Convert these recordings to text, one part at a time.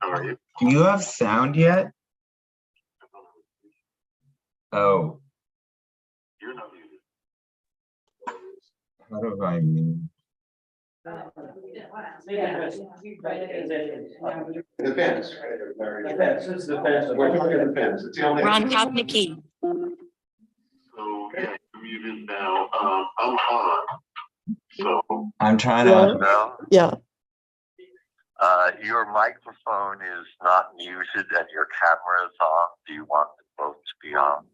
How are you? Do you have sound yet? Oh, You're not muted. how do I mute? The fence. The fence, it's the fence. We're talking the fence. It's the only. Ron Kopnicki. So, yeah, you're muted now. I'm on. So, I'm trying Yeah. to, now, Yeah, your microphone is not muted and your camera is on. Do you want them both to be on?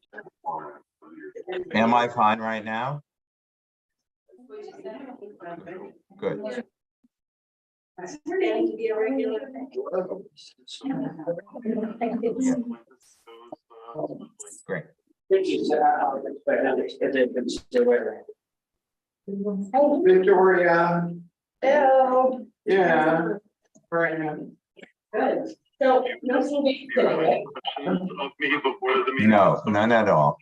am I fine right now? Good, great. Victoria, Hello. yeah. Right. Good. So, no movie today. Questions of me before the meeting? No, none at all.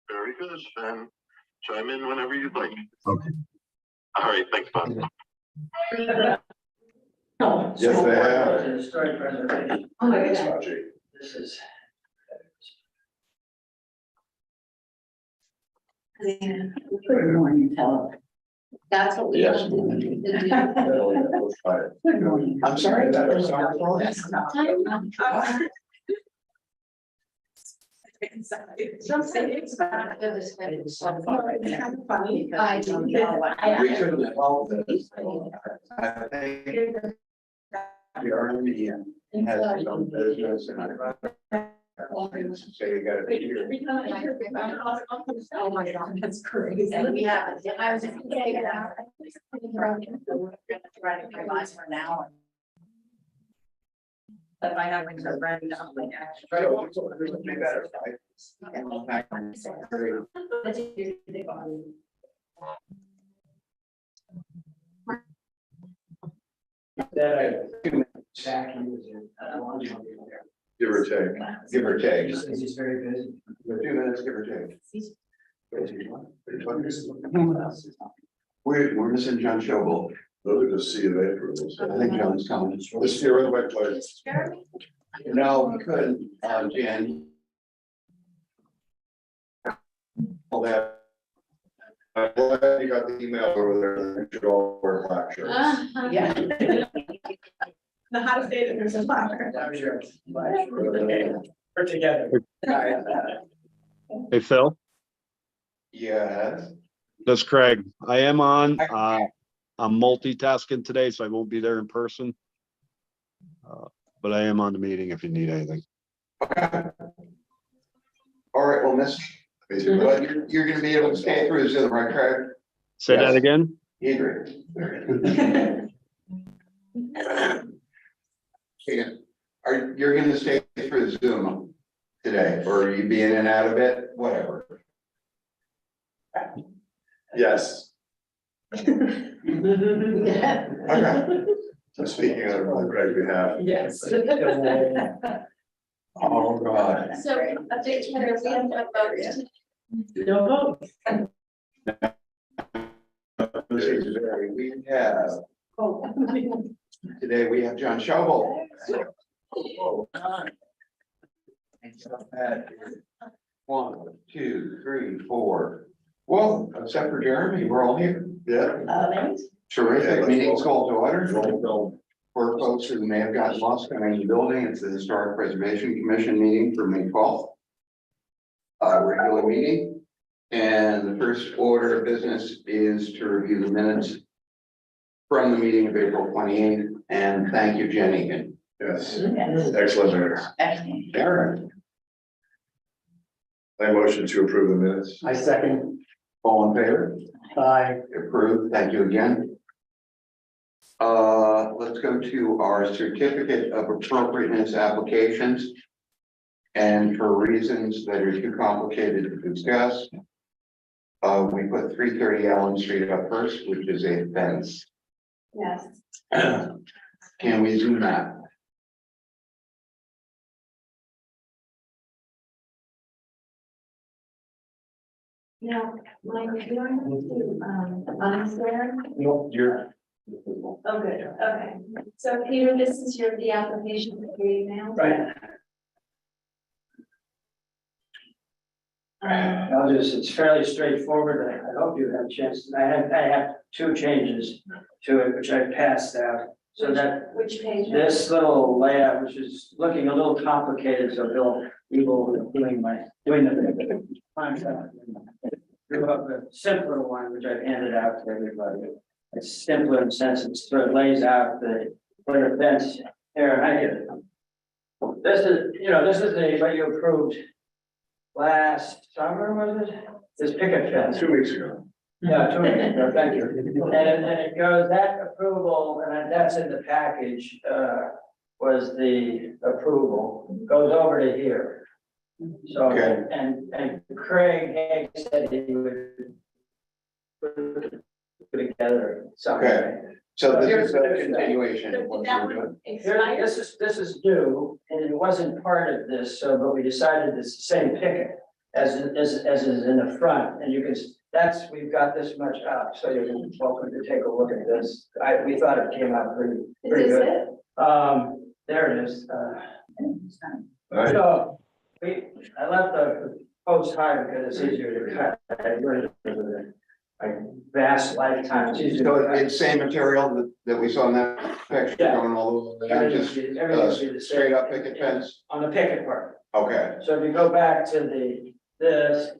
Very good, then chime in whenever you'd like. Okay. All right, thanks, Bob. Yes, they have. Historic preservation. Oh my goodness. This is. Good morning, Helen. That's what we. Yes. wanted to do. Good morning. I'm sorry, that was Something it's about this. It's kind of funny. I don't know what. We couldn't have helped this. I think the army has its own business and I. Say you gotta be here. Oh my God, that's crazy. We have, I was just gonna say that. We're gonna try to revise for now. But I haven't to run down like actually. So, this would be better, right? Back, he was in. Give or take, give or take. He's very busy. 2 minutes, give or take. We're missing John Shovel. Look at the C of A rules. I think John's coming. Let's get rid of my place. No, we couldn't, Jan. All that. I'm glad you got the email over there. You should all wear black shirts. Yeah. The hottest day that there's a flower. That was your. We're together. Hey, Phil, Yes. that's Craig. I am on, I'm multitasking today, so I won't be there in person. But I am on the meeting if you need anything. Okay. All right, well, Miss, but you're gonna be able to stay through Zoom, right, Craig? Say that Yes. again? Adrian. You're gonna stay through Zoom today, or you be in and out of it, whatever. Yes, Okay. I'm speaking on Greg's behalf. Yes. Oh, God. So, update Twitter, we have no votes. No vote. We have, today we have John Shovel. One, two, three, four. Well, except for Jeremy, we're all here. Yeah. Terrific, meeting's called to order. For folks who may have gotten lost coming in the building, it's the Historic Preservation Commission meeting for May 12th. Regular meeting. And the first order of business is to review the minutes from the meeting of April 28th. And thank you, Jenny and Yes, excellent minutes. Aaron. I motion to approve the minutes. I second. All in favor? Aye. Approved, thank you again. Let's go to our certificate of appropriateness applications. And for reasons that are too complicated to discuss, we put 330 Allen Street up first, which is a fence. Yes. Can we zoom that? Now, Mike, if you want to, unswear. Nope, you're. Oh, good, okay. So Peter, this is the application for your email. Right. It's fairly straightforward. I hope you have a chance. I have two changes to it, which I passed out. So that Which page? this little layout, which is looking a little complicated, so Bill, you will doing the. Drew up a simpler one, which I've handed out to everybody. It's simpler in the sense it sort of lays out the fence here. I get it. This is what you approved last summer, was it? This picket fence. 2 weeks ago. Yeah, 2 weeks ago, thank you. And it goes, that approval, and that's in the package, was the approval, goes over to here. So, Okay. and Craig Haig said he would put together something. Okay. So this is a continuation of So what did that we're doing. one Here, expire? this is new, and it wasn't part of this, so, but we decided it's the same picket as is in the front, and you can, we've got this much up, so you're welcome to take a look at this. We thought it came out pretty Is good. it? There it is, All right. so, I left the post high because it's easier to cut. I learned it with a vast lifetime. It's easier So to cut. it's same material that we saw in that picture Yeah. going all over, that just Everything will be the straight same up picket fence? on the picket part. Okay, So if you go back to this,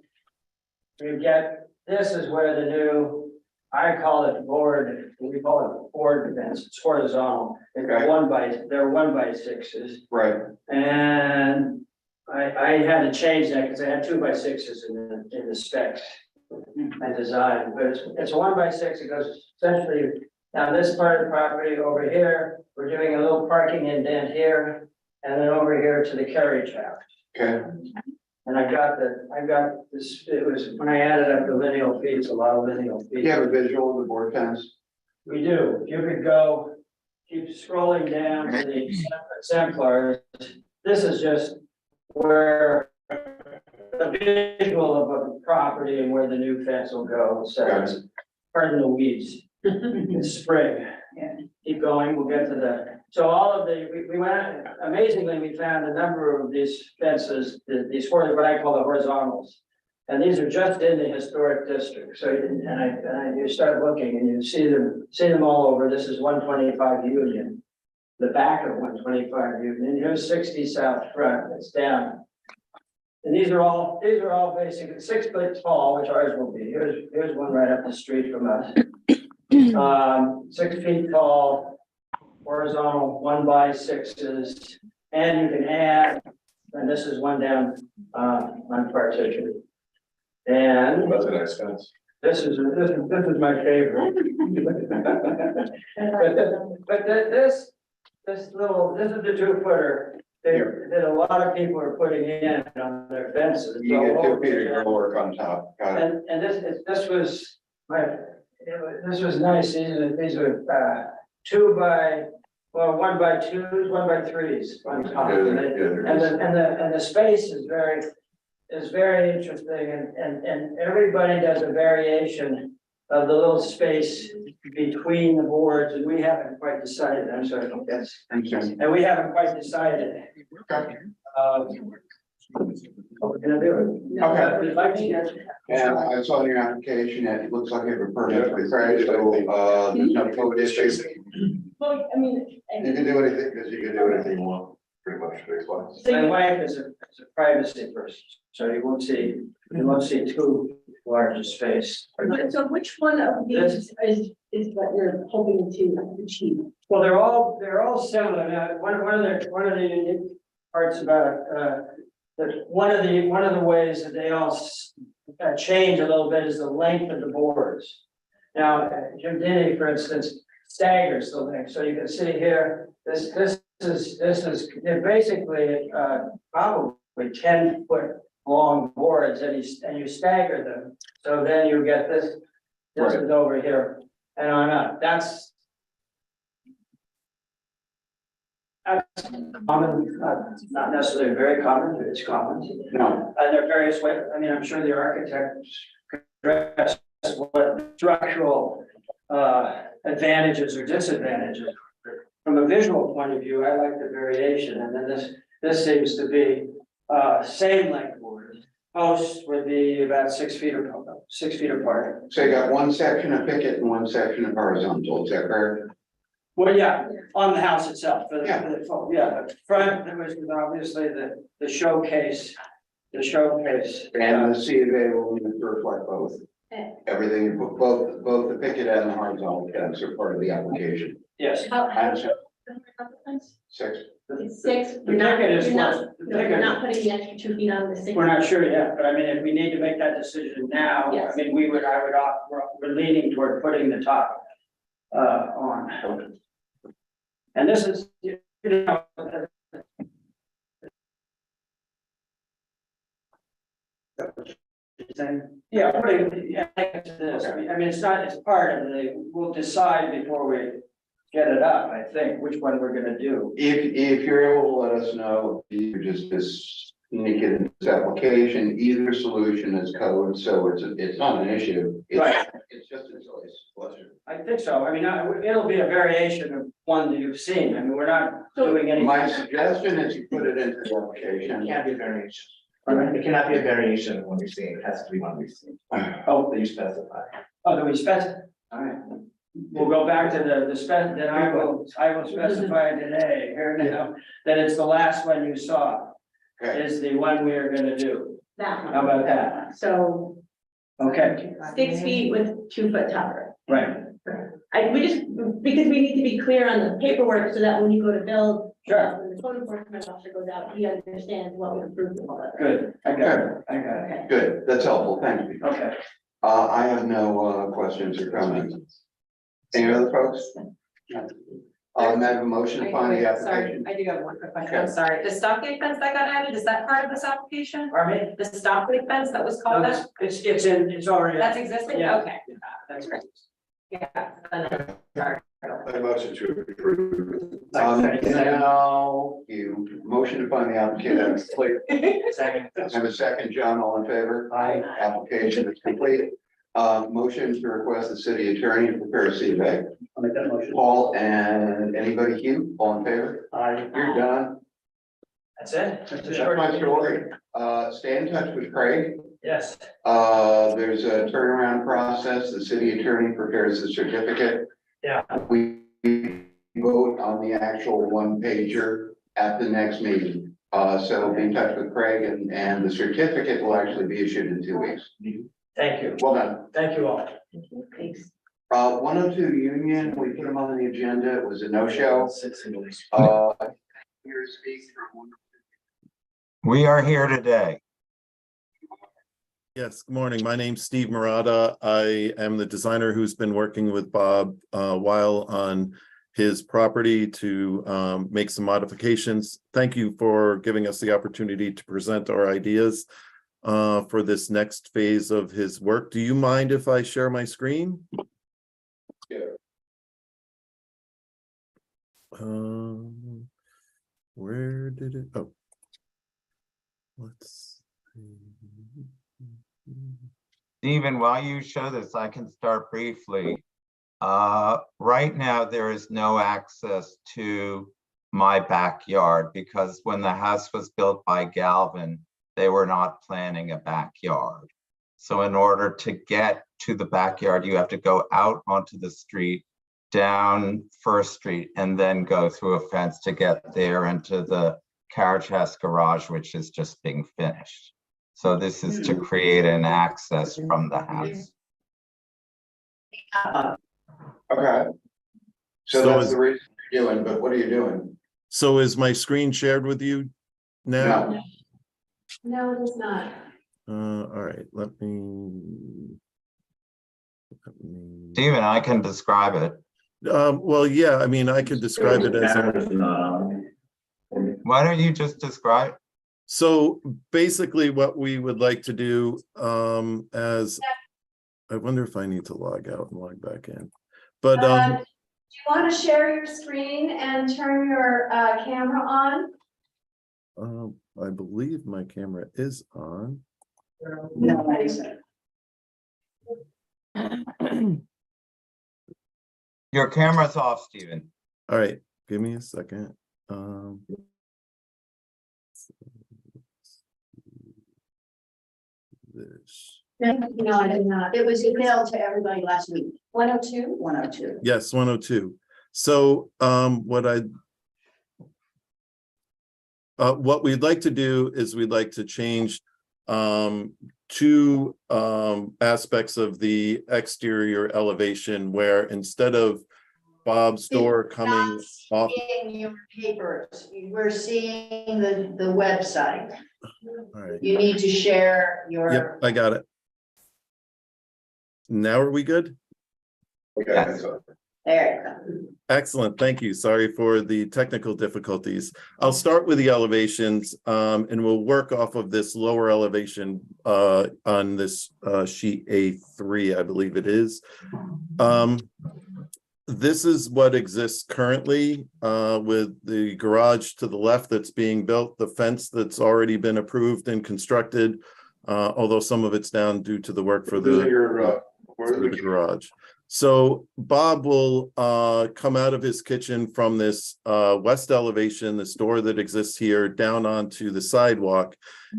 you get, this is where the new, I call it board, we call it board fence, it's horizontal. It's Okay. they're 1x6s. right, And I had to change that because I had 2x6s in the specs and design, but it's 1x6, it goes essentially down this part of the property over here. We're doing a little parking indent here, and then over here to the carriage house. okay, And I got this, it was, when I added up the lineal feet, it's a lot of lineal feet. you have a visual of the board fence? We do, if you could go, keep scrolling down to the exemplars, this is just where the visual of a property and where the new fence will go, so it's pardon the weeds. It's spring. Keep going, we'll get to so all of we went, amazingly, we found a number of these fences, these what I call the horizontals. And these are just in the historic district, so, and you start looking and you see them all over, this is 125 Union. the back of 125 Union, here's 60 South Front, it's down. And these are all basically 6 foot tall, which ours will be. Here's one right up the street from us. 6 feet tall, horizontal 1x6s, and you can add, and this is one down, on partition. And That's a nice fence. this is my favorite. But this is the 2-footer that a lot of people are putting in on their fences. You get 2 feet of work on top. Got it. And this was nice. These are 1 by 2s, 1 by 3s on top. And the space is very interesting, and everybody does a variation of the little space between the boards, and we haven't quite decided. I'm sorry, yes. Okay. And we haven't quite decided. What we're gonna do. Okay. We'd like to get. And I saw in your application that it looks like it was perfectly correct, so, there's no code issues. Well, I mean. You can do anything, because you can do anything you want, pretty much, big wise. My wife is a privacy person, so you won't see too large a space. So which one of these is what you're hoping to achieve? Well, they're all similar. Now, one of the unique parts about, that one of the ways that they all change a little bit is the length of the boards. Now, Jim Denny, for instance, staggers the length, so you can see here, this is, they're basically, probably 10-foot long boards, and you stagger them, so then you get this is over here, and on up, that's common, not necessarily very common, but it's common. No, And there are various ways, I mean, I'm sure the architects could address what structural advantages or disadvantages. From a visual point of view, I like the variation, and then this seems to be same length board. Posts would be about 6 feet apart. so you got one section of picket and one section of horizontal, is that correct? Well, yeah, on the house itself, for the, Yeah. the front, there was obviously the showcase. And the C of A will need to reflect both. Everything, both the picket and the horizontal fence are part of the application. Yes. How, I understand. 6. it's 6, The you're not, picket is you're not, what- the no, you're picket- not putting the extra 2 feet on the 6. We're not sure yet, but I mean, if we need to make that decision now, I Yes. mean, we're leaning toward putting the top on. And this is, you know. Yeah, putting, yeah, this, I mean, it's part of we'll decide before we get it up, I think, which one we're gonna do. If you're able to let us know, you just sneak it in this application, either solution is code, so it's not an issue. Right. It's just a choice. Pleasure. I think so, I mean, it'll be a variation of one that you've seen, I mean, we're not doing anything. My suggestion is you put it into the It application. can't be a variation. It cannot be a variation of one we've seen. It has to be one we've seen. Oh, that you specify. Oh, do we specify? All right. We'll go back to the spec, then I will specify today, here now, that it's the last one you saw, Okay, is the one we are gonna do. That How one. about that? So Okay, 6 feet with 2 foot tower. right, Because we need to be clear on the paperwork so that when you go to build. Sure. When the code enforcement officer goes out, he understands what we approved and all that. good, I got it, Okay. good. That's helpful. Thank you. okay. I have no questions or comments. Any other folks? May I have a motion to find the Sorry, application? I do have one quick question. Okay. I'm sorry. The stockade fence that got added, is that part of this application? Pardon me? The stockade fence that was No, called out? it's already. That's existing? Yeah. Okay. That's right. Yeah. Sorry. I motion to approve. Now, you motion to find the application. Second. Have a second, John, all in favor? Aye. Application is complete. Motion to request the city attorney to prepare a C of A. I'll make that motion. Paul and anybody, Hugh, all in favor? Aye. You're done. That's it? That's my story. Stay in touch with Craig. Yes, There's a turnaround process. The city attorney prepares the certificate. yeah, We vote on the actual one pager at the next meeting. So be in touch with Craig and the certificate will actually be issued in 2 weeks. Thank you. Well done. Thank you all. Thanks. 102 Union, we put them on the agenda. It was a no-show. Here to speak from We are here today. Yes, good morning. My name's Steve Murata. I am the designer who's been working with Bob a while on his property to make some modifications. Thank you for giving us the opportunity to present our ideas for this next phase of his work. Do you mind if I share my screen? Yeah. Where did it? Oh, let's see. Stephen, while you show this, I can start briefly. Right now, there is no access to my backyard because when the house was built by Galvin, they were not planning a backyard. So in order to get to the backyard, you have to go out onto the street, down First Street, and then go through a fence to get there into the carriage house garage, which is just being finished. So this is to create an access from the house. Okay. So that's the reason you're doing, but what are you doing? So is my screen shared with you now? No. No, it is not. All right, let me. Stephen, I can describe it. Well, yeah, I mean, I could describe it as. Why don't you just describe? So basically what we would like to do, as, I wonder if I need to log out and log back in, but, Do you want to share your screen and turn your camera on? I believe my camera is on. No, I said. Your camera's off, Stephen. All right, give me a second. This. No, I did not. It was emailed to everybody last week. 102? 102. Yes, 102. So what we'd like to do is we'd like to change two aspects of the exterior elevation where instead of Bob's door coming off. Seeing your papers, we're seeing the website. All right. You need to share your. Yep, I got it. Now are we good? Okay. There you go. Excellent, thank you. Sorry for the technical difficulties. I'll start with the elevations and we'll work off of this lower elevation on this sheet A3, I believe it is. This is what exists currently with the garage to the left that's being built, the fence that's already been approved and constructed, although some of it's down due to the work for the garage. So Bob will come out of his kitchen from this west elevation, this door that exists here, down onto the sidewalk.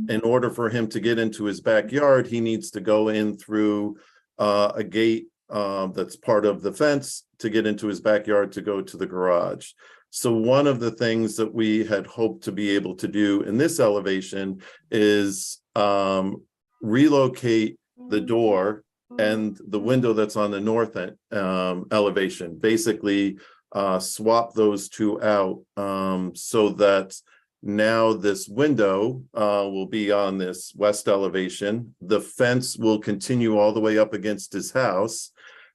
In order for him to get into his backyard, he needs to go in through a gate that's part of the fence to get into his backyard to go to the garage. So one of the things that we had hoped to be able to do in this elevation is relocate the door and the window that's on the north end, elevation, basically swap those two out so that now this window will be on this west elevation. The fence will continue all the way up against his house.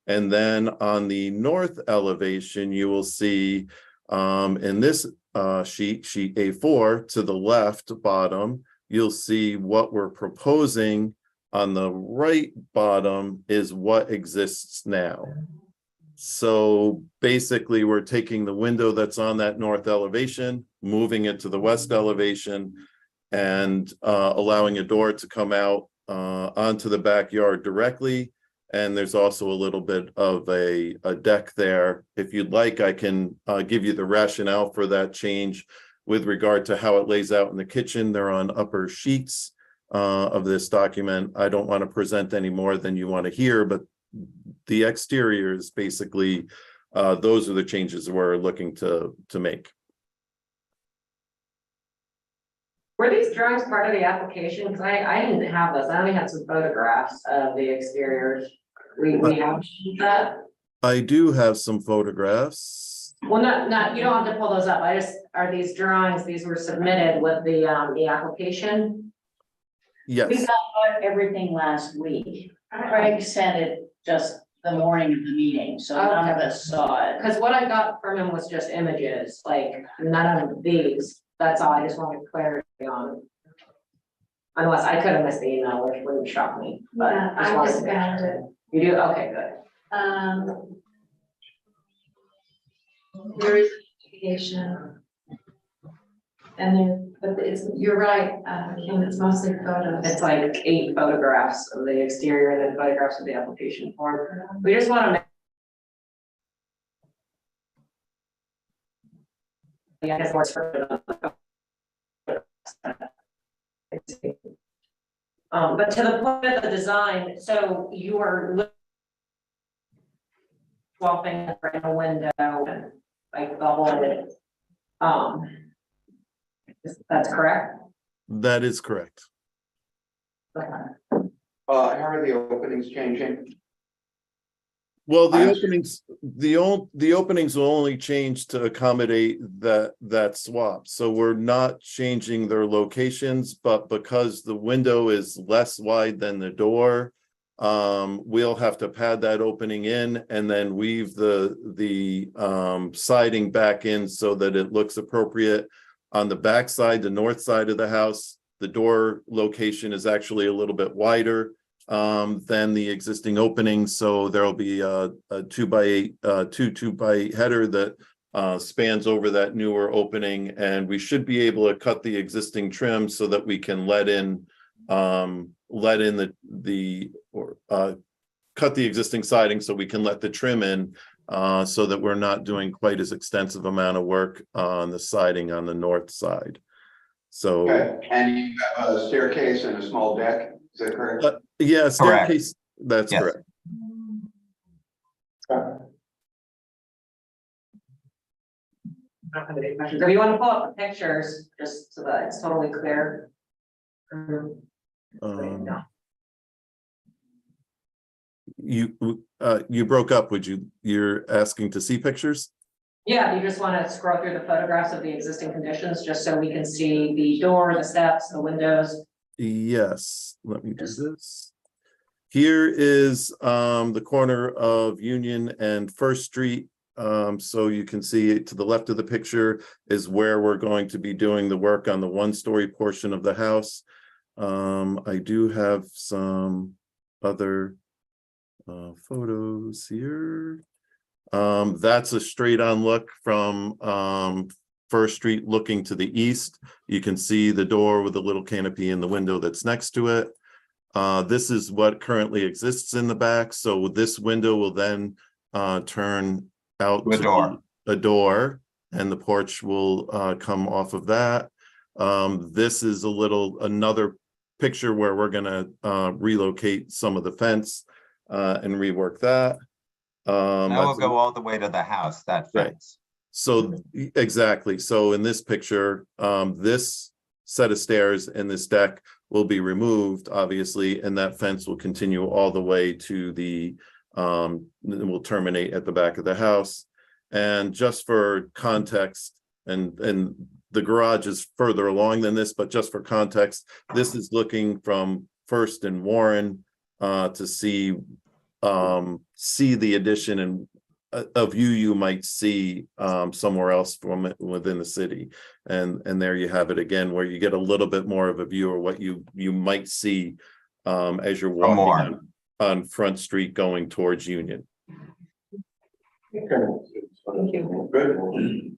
And then on the north elevation, you will see in this sheet A4 to the left bottom, you'll see what we're proposing. On the right bottom is what exists now. So basically, we're taking the window that's on that north elevation, moving it to the west elevation, and allowing a door to come out onto the backyard directly. And there's also a little bit of a deck there. If you'd like, I can give you the rationale for that change with regard to how it lays out in the kitchen. They're on upper sheets of this document. I don't want to present any more than you want to hear, but the exterior is basically those are the changes we're looking to make. Were these drawings part of the application? Because I didn't have those. I only had some photographs of the exteriors. We have that. I do have some photographs. Well, not, you don't have to pull those up. Are these drawings, these were submitted with the application? We Yes, got everything last week. Craig sent it just the morning of the meeting, so none of us saw it. Because what I got from him was just images, like none of these. That's all. I just wanted clarity on it. Unless I could have missed the email, which wouldn't shock me, but. Yeah, I wanted just to- found it. You do? Okay, good. There is application. And then, but it's, you're right, Kim, it's mostly photos. It's like 8 photographs of the exterior and then photographs of the application form. We just want to make. Yeah, I guess more for. But to the point of the design, so you are. Swapping in a window and like the whole. That's correct? that is correct. Okay. How are the openings changing? Well, the I'm- openings, the openings will only change to accommodate that swap. So we're not changing their locations, but because the window is less wide than the door, we'll have to pad that opening in and then weave the siding back in so that it looks appropriate. On the back side, the north side of the house, the door location is actually a little bit wider than the existing opening. So there'll be a 2x8, 2x8 header that spans over that newer opening, and we should be able to cut the existing trim so that we can cut the existing siding so we can let the trim in so that we're not doing quite as extensive amount of work on the siding on the north side. So, Okay, and you have a staircase and a small deck, is that correct? yeah, staircase, that's Yes. correct. I don't have any questions. If you want to pull up the pictures, just so that it's totally clear. Um, You broke up, you're asking to see pictures? Yeah, you just want to scroll through the photographs of the existing conditions, just so we can see the door, the steps, the windows. Yes, let me do this. Here is the corner of Union and First Street. So you can see to the left of the picture is where we're going to be doing the work on the one-story portion of the house. I do have some other photos here. That's a straight-on look from First Street looking to the east. You can see the door with the little canopy and the window that's next to it. This is what currently exists in the back. So this window will then turn out The to door. a door, and the porch will come off of that. This is another picture where we're gonna relocate some of the fence and rework that. That will go all the way to the house, that Right. fence. So exactly. So in this picture, this set of stairs and this deck will be removed, obviously, and that fence will continue all the way to the will terminate at the back of the house. And just for context, and the garage is further along than this, but just for context, this is looking from First and Warren to see the addition and a view you might see somewhere else from within the city. And there you have it again, where you get a little bit more of a view of what you might see as you're walking on Front Street going towards Union. Thank you. Good.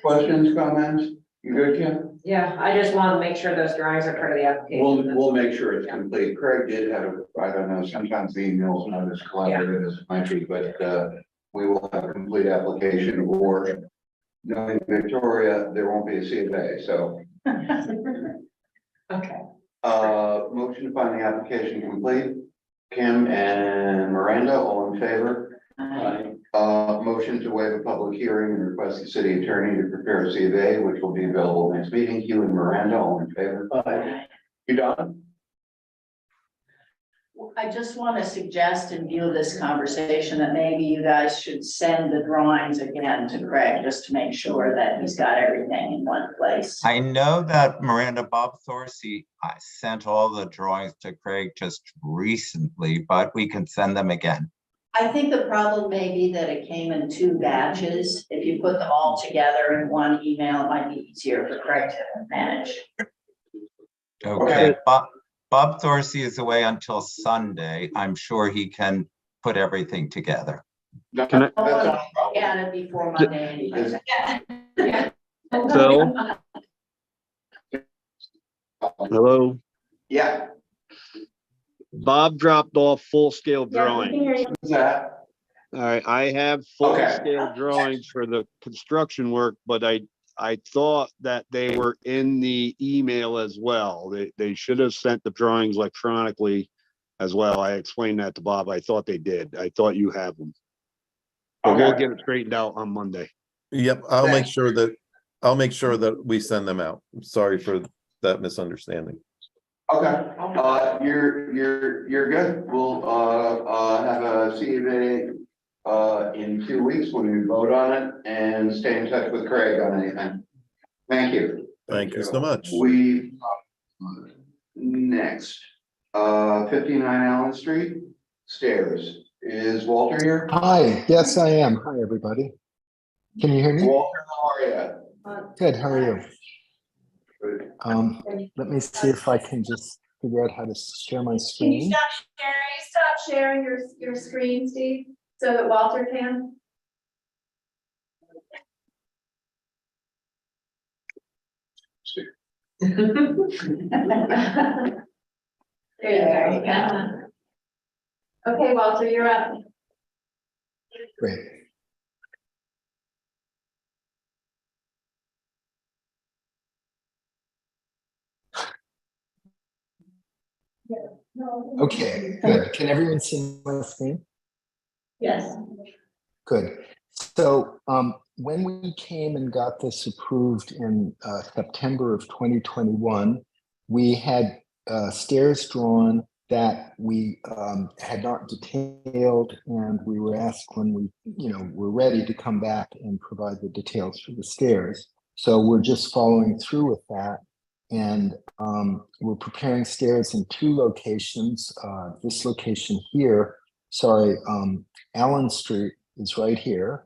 Questions, comments? You good, Kim? Yeah, I just want to make sure those drawings are part of the application. We'll make sure it's complete. Craig did have, I don't know, sometimes the email's not as collaborative as it might be, but we will have a complete application, or knowing Victoria, there won't be a CFA, so. Okay. Motion to find the application complete. Kim and Miranda, all in favor? Motion to waive a public hearing and request the city attorney to prepare a C of A, which will be available next meeting. Hugh and Miranda, all in favor? You done? I just want to suggest in view of this conversation that maybe you guys should send the drawings again to Craig, just to make sure that he's got everything in one place. I know that Bob Thorsey sent all the drawings to Craig just recently, but we can send them again. I think the problem may be that it came in 2 batches. If you put them all together in one email, it might be easier for Craig to manage. Okay, Bob Thorsey is away until Sunday. I'm sure he can put everything together. Can I- I want to look at it before Monday anyway. Phil? Hello? Yeah. Bob dropped off full-scale drawing. Who's that? All right, I have full-scale drawings for the construction work, but I thought that they were in the email as well. They should have sent the drawings electronically as well. I explained that to Bob. I thought they did. I thought you have them. But we'll get it straightened out on Monday. Yep, I'll make sure that we send them out. I'm sorry for that misunderstanding. Okay, you're good. We'll, have a C of A, in 2 weeks when we vote on it, and stay in touch with Craig on anything. Thank you. Thank you so much. We, next, 59 Allen Street, stairs. Is Walter here? Hi, yes, I am. Hi, everybody. Can you hear me? Walter, how are you? Good, how are you? Let me see if I can just figure out how to share my Can you screen. stop sharing your screen, Steve, so that Walter can? There you go. Okay, Walter, you're up. Great. Okay, good. Can everyone see my screen? Yes. Good. So when we came and got this approved in September of 2021, we had stairs drawn that we had not detailed, and we were asked when we, were ready to come back and provide the details for the stairs. So we're just following through with that. And we're preparing stairs in 2 locations. This location here, Allen Street is right here.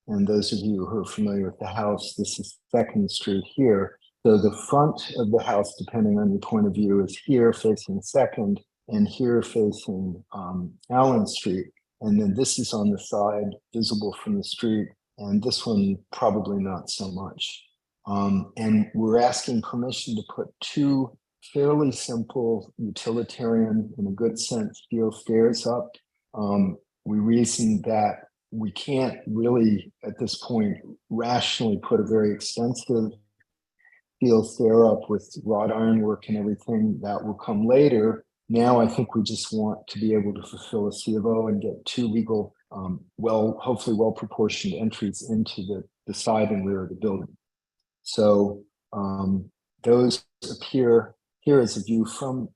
And those of you who are familiar with the house, this is 2nd Street here. So the front of the house, depending on your point of view, is here facing 2nd and here facing Allen Street. And then this is on the side visible from the street. And this one probably not so much. And we're asking permission to put 2 fairly simple utilitarian, in a good sense, steel stairs up. We reasoned that we can't really, at this point, rationally put a very extensive steel stair up with wrought ironwork and everything. That will come later. Now I think we just want to be able to fulfill a C of O and get 2 legal, hopefully well-proportioned entries into the side and rear of the building. So those appear here as a view from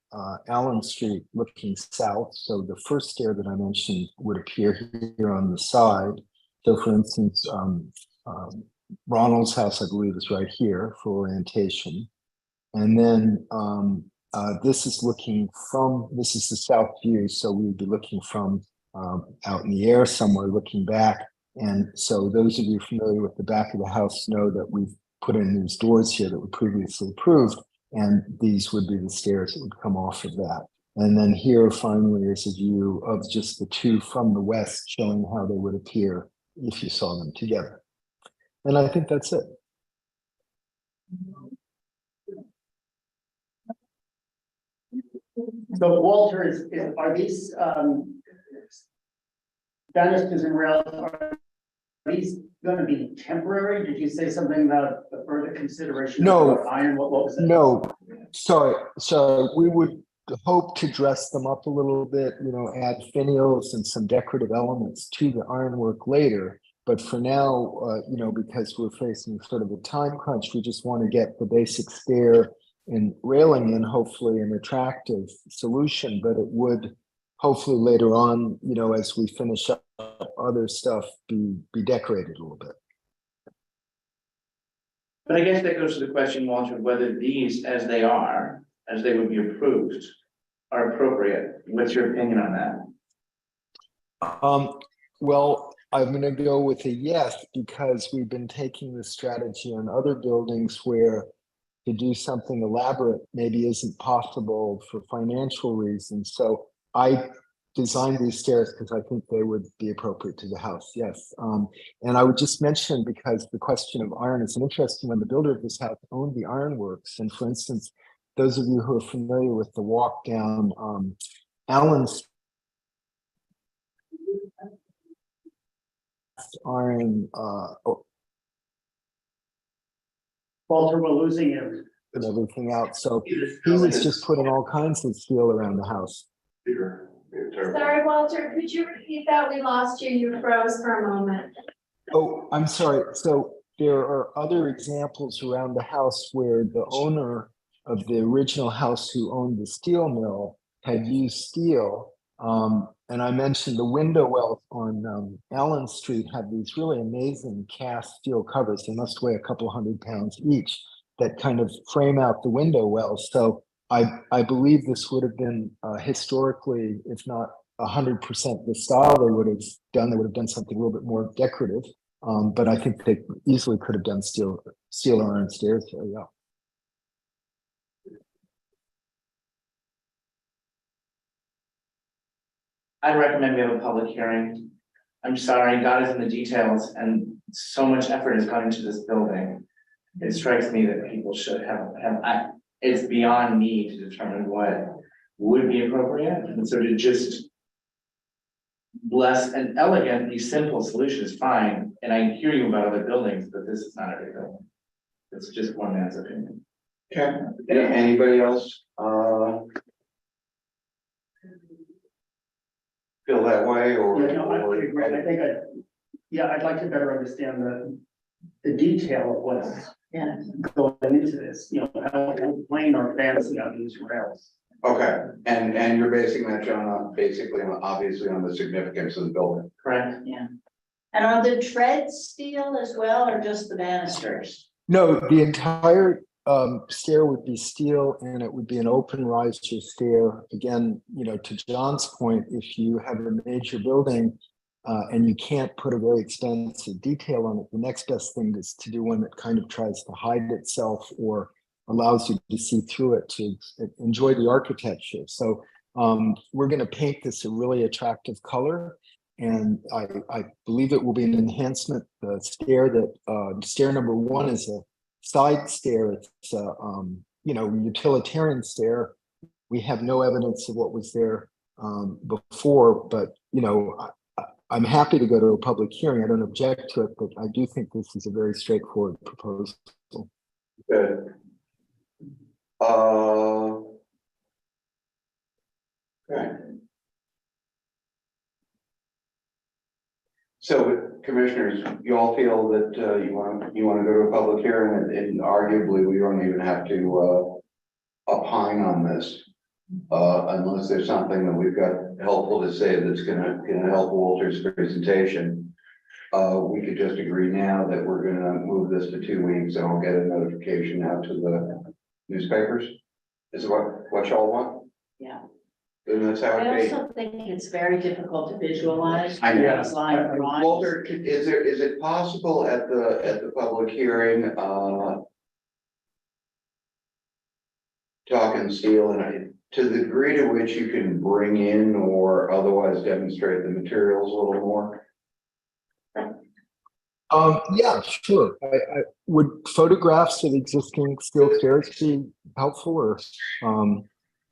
Allen Street looking south. So the first stair that I mentioned would appear here on the side. So for instance, Ronald's house, I believe, is right here for orientation. And then this is the south view. So we would be looking from out in the air somewhere, looking back. And so those of you familiar with the back of the house know that we've put in these doors here that were previously approved, and these would be the stairs that would come off of that. And then here finally is a view of just the 2 from the west, showing how they would appear if you saw them together. And I think that's it. So Walter, are these banisters and rails, are these going to be temporary? Did you say something about the further consideration? No. Of iron, what was it? No, sorry. So we would hope to dress them up a little bit, you know, add finials and some decorative elements to the ironwork later. But for now, you know, because we're facing sort of a time crunch, we just want to get the basic stair and railing in, hopefully an attractive solution, but it would hopefully later on, you know, as we finish up other stuff, be decorated a little bit. But I guess that goes to the question, Walter, whether these, as they are, as they would be approved, are appropriate. What's your opinion on that? Well, I'm going to go with a yes, because we've been taking this strategy on other buildings where to do something elaborate maybe isn't possible for financial reasons. So I designed these stairs because I think they would be appropriate to the house. Yes. And I would just mention, because the question of iron is an interesting one, the builder of this house owned the ironworks. And for instance, those of you who are familiar with the walk down Allen's iron Walter, we're losing him. and everything out. So he was just putting all kinds of steel around the house. Peter, you're terrible. Sorry, Walter, could you repeat that? We lost you. You froze for a moment. Oh, I'm sorry. So there are other examples around the house where the owner of the original house who owned the steel mill had used steel. And I mentioned the window wells on Allen Street have these really amazing cast steel covers. They must weigh a couple 100 pounds each that kind of frame out the window wells. So I believe this would have been historically, if not 100% the style they would have done. They would have done something a little bit more decorative. But I think they easily could have done steel or iron stairs there. Yeah. I'd recommend we have a public hearing. I'm sorry, God is in the details, and so much effort has gone into this building. It strikes me that people should have, it's beyond me to determine what would be appropriate. And so to just bless an elegantly simple solution is fine. And I hear you about other buildings, but this is not every building. It's just one man's opinion. Okay, anybody else, feel that way or? Yeah, no, I agree. I think I'd like to better understand the detail of what's going into this, you know, how plain or fancy are these rails? Okay, and you're basing that, John, on basically, obviously on the significance of the building. Correct. Yeah. And are the treads steel as well, or just the banisters? No, the entire stair would be steel, and it would be an open riser stair. Again, you know, to John's point, if you have a major building and you can't put a very expensive detail on it, the next best thing is to do one that kind of tries to hide itself or allows you to see through it to enjoy the architecture. So we're going to paint this a really attractive color, and I believe it will be an enhancement. The stair that stair number one is a side stair. It's a you know, utilitarian stair. We have no evidence of what was there before, but you know, I'm happy to go to a public hearing. I don't object to it, but I do think this is a very straightforward proposal. Good. Okay. So commissioners, you all feel that you want to go to a public hearing, and arguably we don't even have to opine on this unless there's something that we've got helpful to say that's gonna help Walter's presentation. We could just agree now that we're gonna move this to 2 weeks, and I'll get a notification out to the newspapers. Is it what y'all want? Yeah. And that's how I it be. also think it's very difficult to visualize. I know. These line drawings. Walter, is it possible at the public hearing, talking steel, and to the degree to which you can bring in or otherwise demonstrate the materials a little more? Yeah, sure. I would photographs of existing steel stairs be helpful, or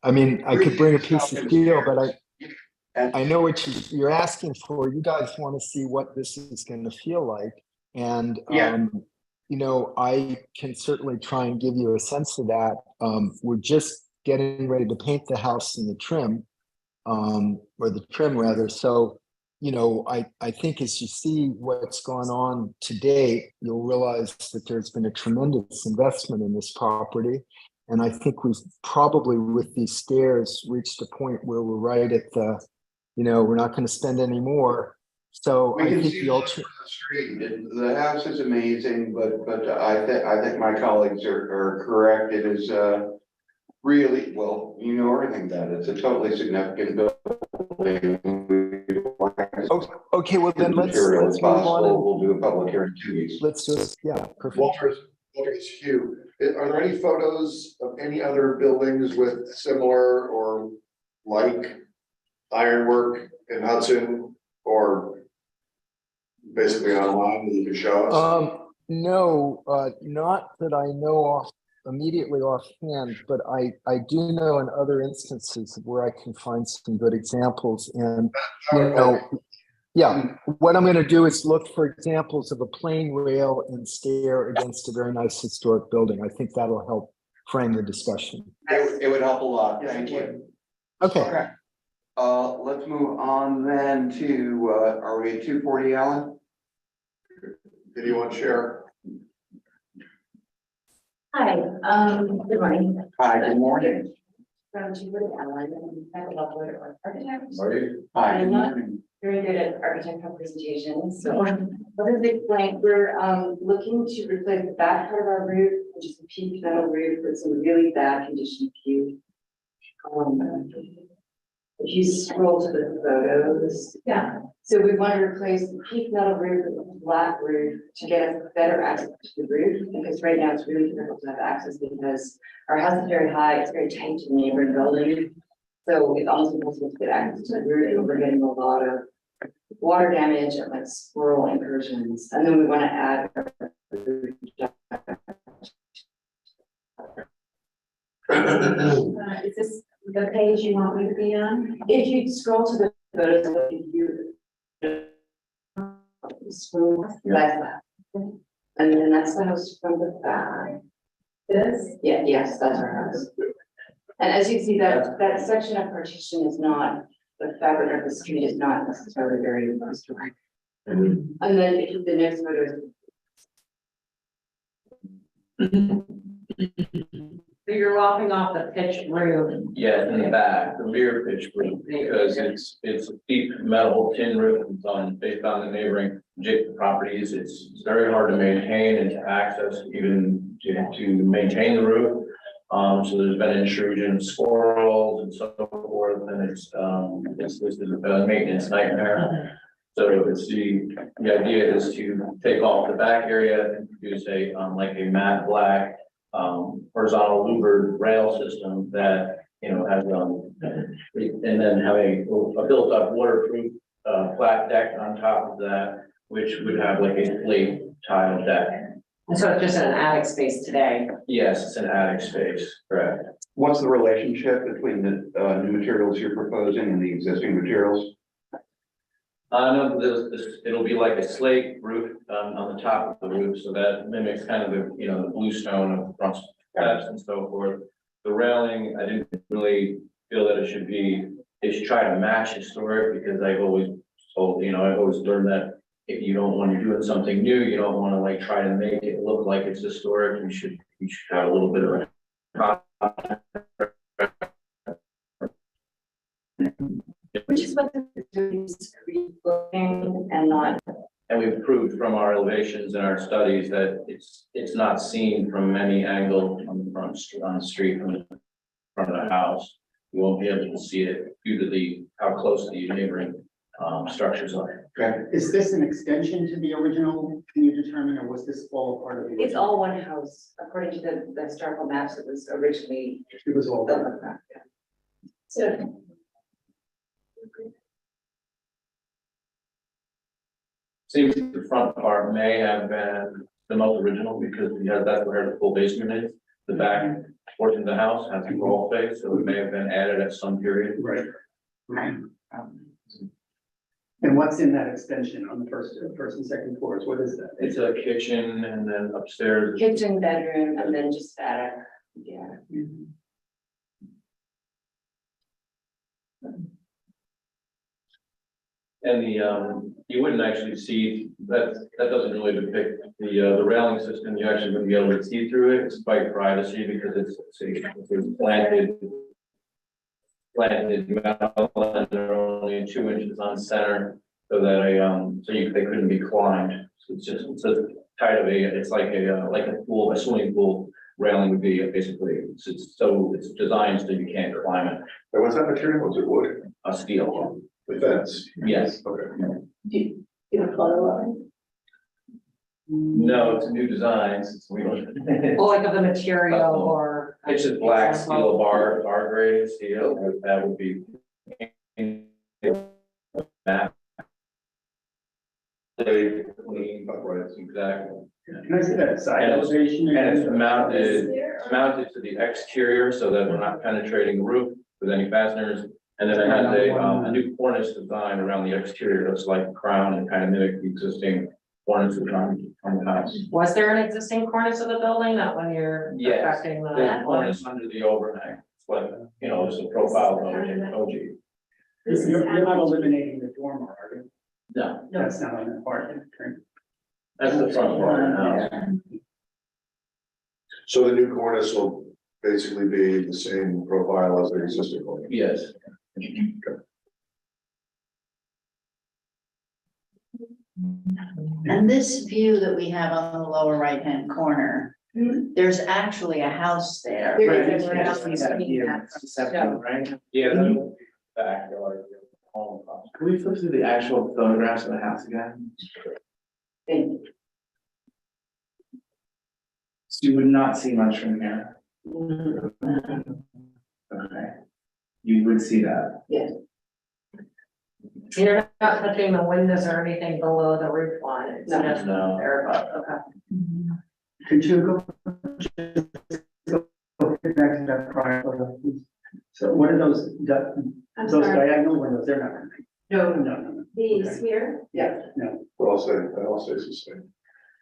I mean, I could bring a piece of steel, but I know what you're asking for. You guys want to see what this is going to feel like, and you know, I can certainly try and give you a sense of that. We're just getting ready to paint the house in the trim, or the trim rather. So, you know, I think as you see what's gone on today, you'll realize that there's been a tremendous investment in this property. And I think we've probably, with these stairs, reached a point where we're right at the, you know, we're not going to spend any more. So We I can think see the the ultimate. street. The house is amazing, but I think my colleagues are correct. It is really, well, you know everything about it. It's a totally significant building. Okay, well then let's Material move as on. possible. We'll do a public hearing in 2 weeks. Let's do it. Yeah, perfect. Walter, it's Hugh. Are there any photos of any other buildings with similar or like ironwork in Hudson, or basically online that you could show us? No, not that I know immediately offhand, but I do know in other instances where I can find some good examples. And, you know, yeah, what I'm going to do is look for examples of a plain rail and stair against a very nice historic building. I think that'll help frame the discussion. It would help a lot. Thank you. Okay. Let's move on then to, are we at 240 Allen? Did you want to share? Hi, good morning. Hi, good morning. From Jupiter Allen, I'm a level architect. Are you? Hi, good I'm not morning. very good at architectural presentations, so what is the point? We're looking to replace the back part of our roof, which is a peak metal roof with some really bad condition pew. If you scroll to the photos, yeah. So we want to replace the peak metal roof with a flat roof to get us better access to the roof, because right now it's really difficult to have access because our house is very high, it's very tight to the neighboring building. So it's almost impossible to get access to the roof, and we're getting a lot of water damage and like squirrel incursions. And then we want to add is this the page you want me to be on? If you scroll to the photos, scroll left, and then that's the house from the back. This? Yeah, yes, that's our house. And as you see, that section of partition is not, the fabric of the street is not necessarily very historic. And then if the next photo So you're lopping off the pitched roof. Yeah, in the back, the rear pitch roof, because it's a deep metal tin roof. It's on, based on the neighboring Jacob properties. It's very hard to maintain and to access, even to maintain the roof. So there's been intrusion, squirrels and so forth, and it's listed as a maintenance nightmare. So it's the idea is to take off the back area and produce a like a matte black horizontal louvered rail system that, you know, has and then have a built up waterproof flat deck on top of that, which would have like a slate tile deck. And so it's just an attic space today. Yes, it's an attic space, correct. What's the relationship between the new materials you're proposing and the existing materials? No, it'll be like a slate roof on the top of the roof, so that mimics kind of the, you know, the bluestone of the front steps and so forth. The railing, I didn't really feel that it should try to match historic, because I've always told, you know, I've always learned that if you don't, when you're doing something new, you don't want to like try to make it look like it's historic. You should have a little bit of a Which is what the looking and not. And we've proved from our elevations and our studies that it's not seen from any angle on the street from the front of the house. You won't be able to see it due to how close the neighboring structures are. Okay. Is this an extension to the original, can you determine, or was this all part of the? It's all one house, according to the historical maps. It was originally It was all. built like that. Yeah. So. Seems the front part may have been the most original, because that's where the full basement is. The back portion of the house has a crawl space, so it may have been added at some period. Right. And what's in that extension on the first and second floors? What is that? It's a kitchen, and then upstairs. Kitchen, bedroom, and then just attic. Yeah. And you wouldn't actually see, that doesn't really depict the railing system, you actually wouldn't be able to see through it, it's quite privacy because it's planted metal and they're only 2 inches on center, so that they couldn't be climbed. So it's a kind of it's like a swimming pool railing would be basically, it's designed so you can't climb it. And what's that material? Was it wood? Steel. The fence? Yes. Okay. Do you have a photo of it? No, it's a new design, since we don't. Or like of the material or. It's just black steel bar grade steel, that would be. Clean, upright, exactly. Can I see that side And it's- elevation? And it's mounted to the exterior so that we're not penetrating the roof with any fasteners. And then it has a new cornice design around the exterior that's like a crown and kind of mimic the existing cornice on the house. Was there an existing cornice of the building that when you're Yes, affecting the the? cornice under the overhang, it's what, it's a profile of OG. You're not eliminating the dormer, are you? No, That's not on the part. Okay. that's the front part of the house. So the new cornice will basically be the same profile as the existing one? Yes. And this view that we have on the lower right-hand corner, there's actually a house there. Right, Right. you can't see that here. It's deceptive, right? Yeah, the backyard. Home. Can we flip through the actual photographs of the house again? So you would not see much from here. Okay. You would see that. You're not touching the windows or anything below the roof line, it's just No. there above, okay. Could you go back to that prior photo, please? So what are those diagonal windows? They're not. No. These here? Yeah, no. Well, I'll say it's the same.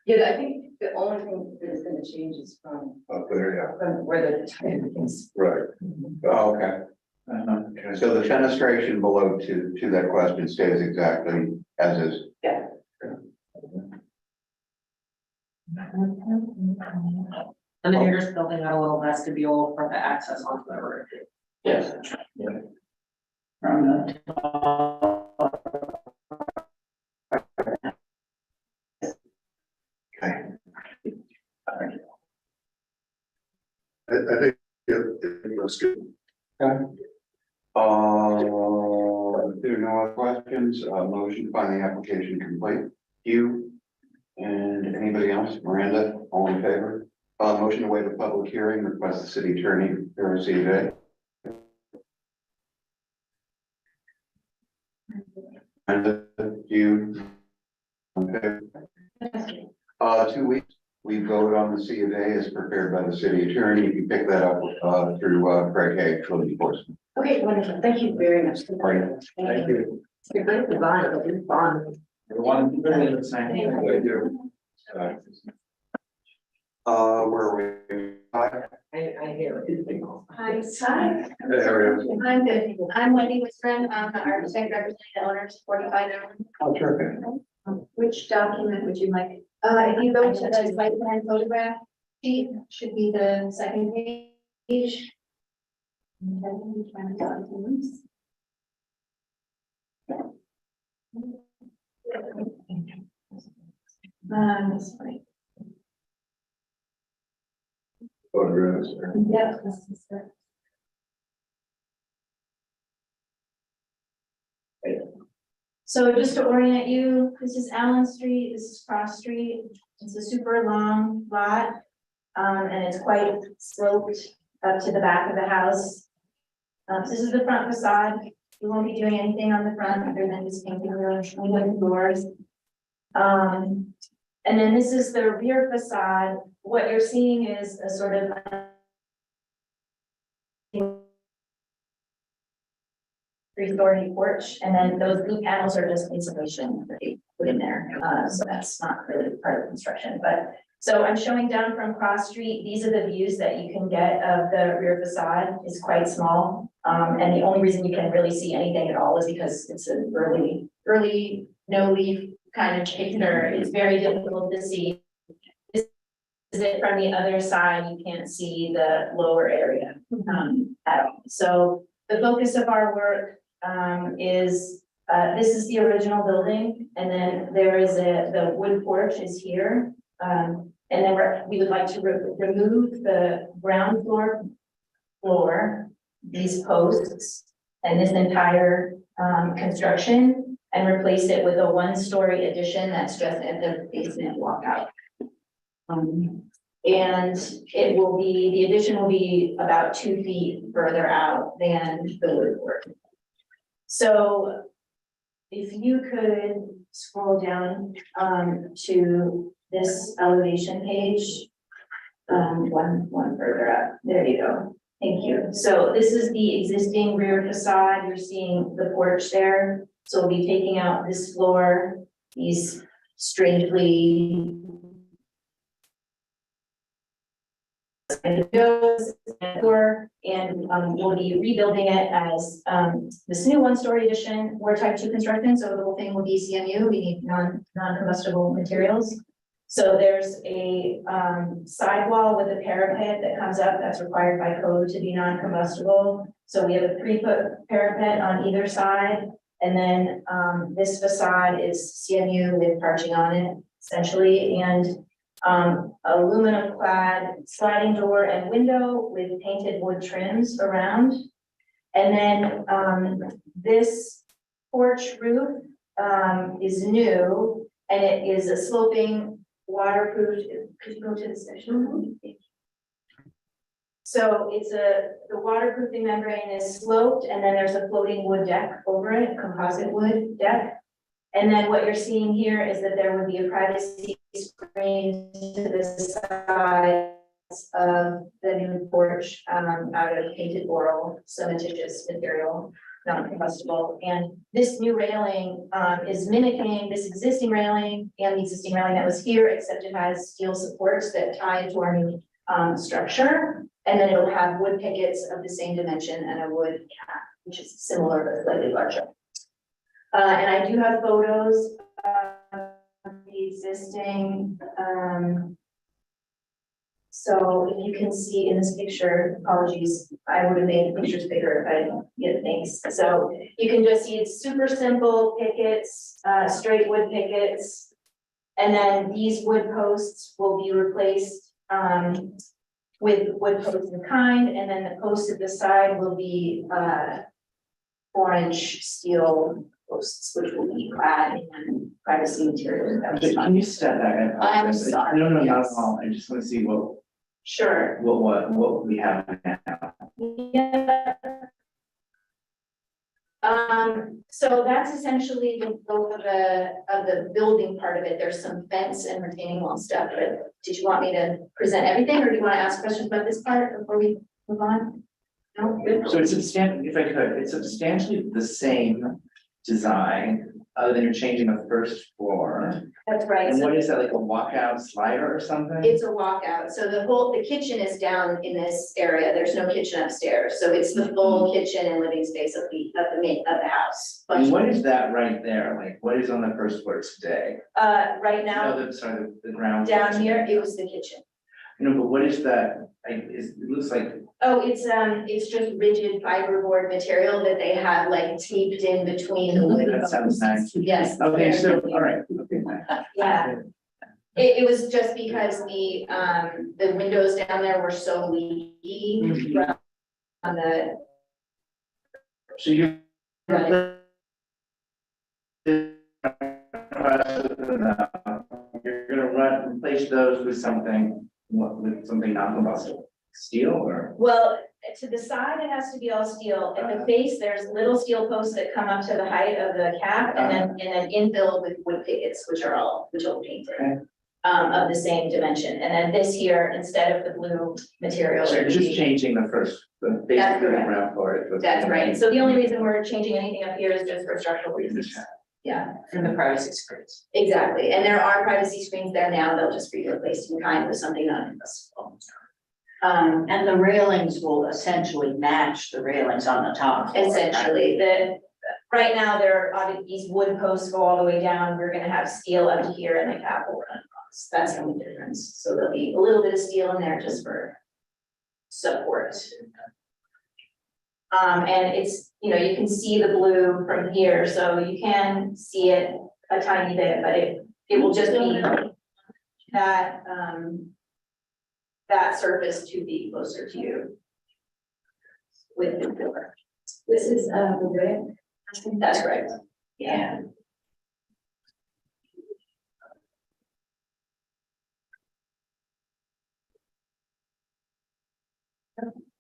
Yeah, I think the only thing that is gonna change is from Up there, where the type is. yeah, right. Oh, okay. Okay. So the fenestration below to that question stays exactly as is. Yeah. And then you're just building out a little vestibule for the access onto the roof. Yes. From the Okay. I think it looks good. There are no other questions, motion to find the application complete. You and anybody else? Miranda, all in favor? Motion to waive a public hearing, request the city attorney, CJ. Miranda, you? Okay. 2 weeks, we vote on the C of A as prepared by the city attorney. You can pick that up through Craig Hague, code enforcement. Okay, wonderful. Thank you very much. Right. Thank you. You're good design, it'll be fun. Everyone, really the same. Thank you. Where are we? I hear it. Hi. Area. I'm good. I'm Wendy Wistrand. I'm the architect representing the owners, 45 Allen. Oh, terrific. Which document would you like? If you go to the site plan photograph sheet, should be the second page. This way. Photographs. Yeah. This is it. So just to orient you, this is Allen Street, this is Cross Street. It's a super long lot. And it's quite sloped up to the back of the house. This is the front facade. We won't be doing anything on the front other than just painting the window doors. And then this is the rear facade. What you're seeing is a sort of three-story porch, and then those blue panels are just insulation that they put in there. So that's not really part of the construction, but So I'm showing down from Cross Street, these are the views that you can get of the rear facade, it's quite small. And the only reason you can really see anything at all is because it's an early, no leaf kind of picture, it's very difficult to see. This is it from the other side, you can't see the lower area, at all. So the focus of our work, is, this is the original building, and then there is the wood porch is here. And then we would like to remove the ground floor, these posts, and this entire construction, and replace it with a one-story addition that's just at the basement walkout. And it will be, the addition will be about 2 feet further out than the wood work. So if you could scroll down to this elevation page, one further up, there you go. Thank you. So this is the existing rear facade. You're seeing the porch there. So we'll be taking out this floor, these strangely windows and door, and we'll be rebuilding it as this new one-story addition or type 2 construction. So the whole thing will be CMU. We need non-combustible materials. So there's a sidewall with a parapet that comes up that's required by code to be non-combustible. So we have a 3-foot parapet on either side. And then this facade is CMU with arching on it, essentially, and aluminum clad sliding door and window with painted wood trims around. And then this porch roof is new, and it is a sloping waterproof. Could you go to the section? So it's the waterproofing membrane is sloped, and then there's a floating wood deck over it, composite wood deck. And then what you're seeing here is that there would be a privacy screen to the sides of the new porch out of painted boral, cementitious material, non-combustible. And this new railing is mimicking this existing railing and the existing railing that was here, except it has steel supports that tie into our new structure. And then it'll have wood pickets of the same dimension and a wood cap, which is similar but slightly larger. And I do have photos of the existing. So if you can see in this picture, apologies, I would have made the pictures bigger if I didn't get things. So you can just see it's super simple pickets, straight wood pickets. And then these wood posts will be replaced with wood posts in kind, and then the posts at the side will be 4-inch steel posts, which will be clad in privacy materials. Can you step back? I'm sorry. No, not Yes. at all. I just want to see what. Sure. What we have now. Yeah. So that's essentially the bulk of the building part of it. There's some fence and retaining wall stuff, but did you want me to present everything, or do you want to ask questions about this part before we move on? No, good. So it's substantially, if I could, it's substantially the same design, other than you're changing the first floor. That's right. And So what is that, like a walkout slider or something? it's a walkout. So the kitchen is down in this area. There's no kitchen upstairs. So it's the full kitchen and living space of the house. And what is that right there? Like, what is on the first floor today? Right now, No, sorry, the ground. floor down today. here, it was the kitchen. No, but what is that? Like, it looks like, Oh, it's just rigid fiberboard material that they have like taped in between the wood. that sounds nice. Yes. Okay, so, all right, okay. Yeah. It was just because the windows down there were so leaky from on the. So you. Right. You're gonna replace those with something, with something non-combustible, steel or? Well, to the side, it has to be all steel. At the base, there's little steel posts that come up to the height of the cap, and then infill with wood pickets, which will painted. Okay. Of the same dimension. And then this here, instead of the blue material. So it you're would just be- changing the first, the That's basically the correct. ground floor. That's right. So the only reason we're changing anything up here is just for structural reasons. Yeah, from the privacy screens. exactly. And there are privacy screens there now. They'll just be replaced in kind with something non-combustible. And the railings will essentially match the railings on the top. Essentially, right now, these wood posts go all the way down. We're gonna have steel up to here and the cap will run across. That's the only difference. So there'll be a little bit of steel in there just for support. And it's, you can see the blue from here, so you can see it a tiny bit, but it will just be that, that surface to be closer to you with the pillar. This is, the red. That's correct. Yeah.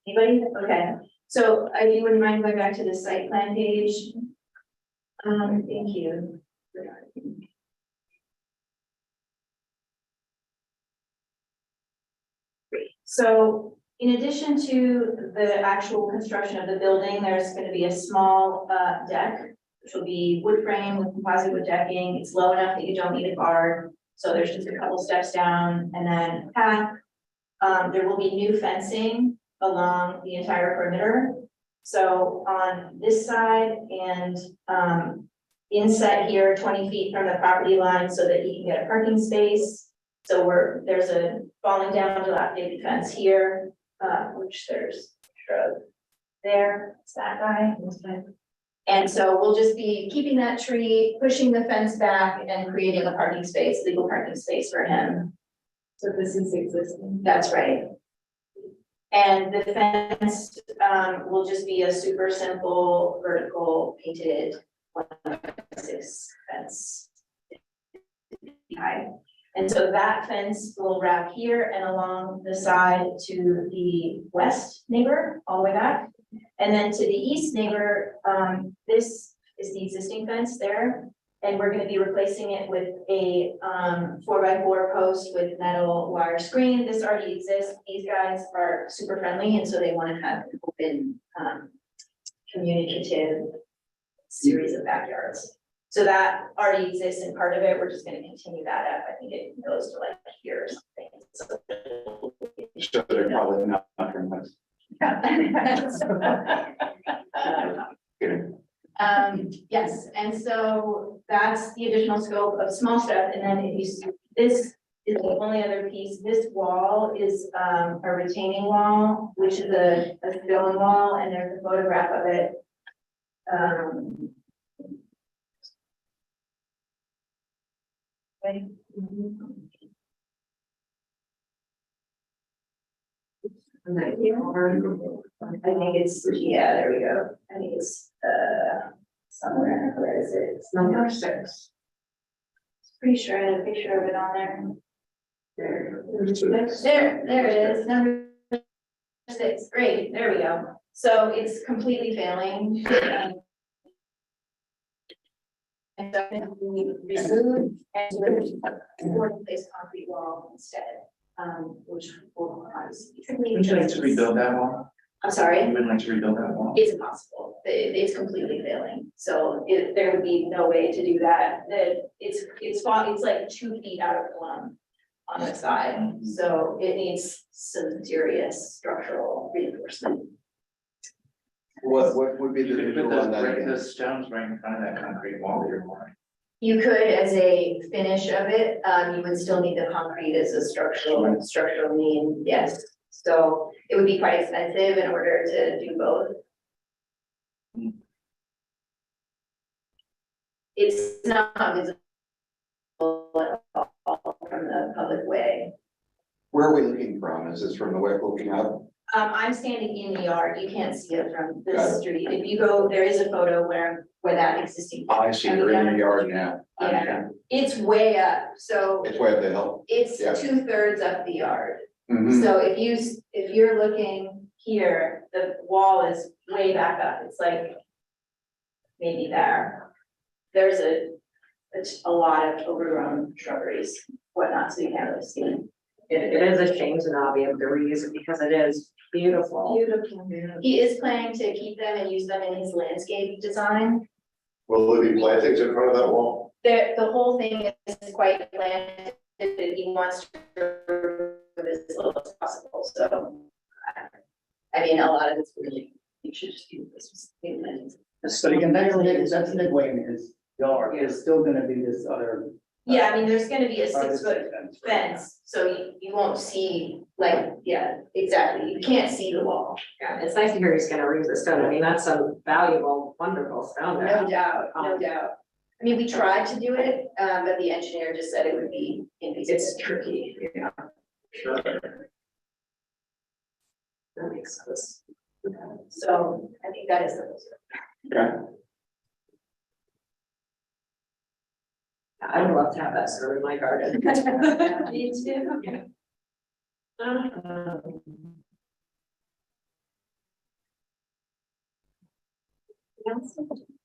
Anybody? Okay, so if you wouldn't mind going back to the site plan page. Thank you. Great. So in addition to the actual construction of the building, there's going to be a small deck, which will be wood frame with composite wood decking. It's low enough that you don't need a guard. So there's just a couple steps down and then a path. There will be new fencing along the entire perimeter. So on this side and inset here, 20 feet from the property line so that you can get a parking space. So there's a falling down dilapidated fence here, which there's shrub there, it's that guy. And so we'll just be keeping that tree, pushing the fence back and creating a parking space, legal parking space for him. So this is existing. That's right. And the fence will just be a super simple vertical painted 1/6 fence. And so that fence will wrap here and along the side to the west neighbor, all the way back. And then to the east neighbor, this is the existing fence there. And we're gonna be replacing it with a 4x4 post with metal wire screen. This already exists. These guys are super friendly, and so they want to have an open, communicative series of backyards. So that already exists in part of it. We're just gonna continue that up. I think it goes to like here or something. So So they're probably not from us. Yes, and so that's the additional scope of small stuff, and then if you see, this is the only other piece. This wall is a retaining wall, which is a stone wall, and there's a photograph of it. Right. I think it's, yeah, there we go. I think it's, somewhere, where is it? It's number 6. Pretty sure I had a picture of it on there. There it is, number 6, great, there we go. So it's completely failing. And so we remove and replace concrete wall instead, which will obviously. Would you like to rebuild that wall? I'm sorry? You would like to rebuild that wall? It's impossible. It's completely failing. So there would be no way to do that. It's like 2 feet out of plumb on the side. So it needs some serious structural reinforcement. What would be the You could visual put on that? the stones right in front of that concrete wall that you're pouring. You could, as a finish of it, you would still need the concrete as a structural mean, yes. So it would be quite expensive in order to do both. It's not visible at all from the public way. Where are we looking from? Is this from the way looking up? I'm standing in the yard. You can't see it from Got the it. street. If you go, there is a photo where that existing. I see, you're in the yard now. I Yeah. understand. It's way up, so It's way up the hill. it's Yeah. 2/3 up the yard. Mhm. So if you're looking here, the wall is way back up. It's like maybe there. There's a lot of overgrown shrubberies, whatnot, so you can't really see it. It is a shame to not be able to reuse it because it is beautiful. Beautiful. He is planning to keep them and use them in his landscape design. Will there be plantings in front of that wall? The whole thing is quite planted, and he wants to remove as little as possible, so. I mean, a lot of it's really, you should just do this. But again, that's midway in his yard, there's still gonna be this other. Yeah, I mean, there's gonna be a private 6-foot fence. fence, so you won't see, like, yeah, exactly, you can't see the wall. Yeah, it's nice to hear he's gonna reuse the stone. I mean, that's a valuable, wonderful stone. No doubt, no doubt. I mean, we tried to do it, but the engineer just said it would be invasive. It's tricky, yeah. That makes sense. So I think that is the. Okay. I would love to have that stone in my garden. Me too.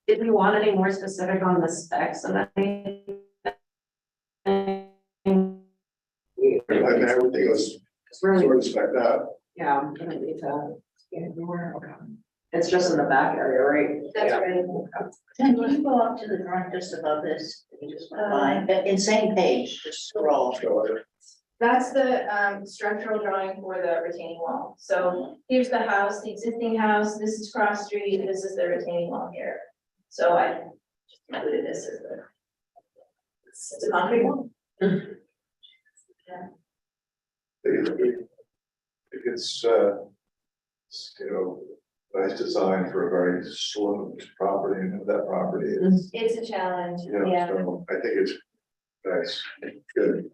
Did we want any more specific on the specs of anything? I mean, everything was Really, sort of spec'd out. yeah, I'm gonna need to get more, okay. It's just in the back area, right? That's Yeah. right. Can you go up to the drawing just above this? You just went by, in same page, just scroll. That's the structural drawing for the retaining wall. So here's the house, the existing house, this is Cross Street, this is the retaining wall here. So I just included this as the. It's a concrete wall. It's, you know, nice design for a very sloped property, and that property is, It's a challenge, you know, yeah. so I think it's nice, good.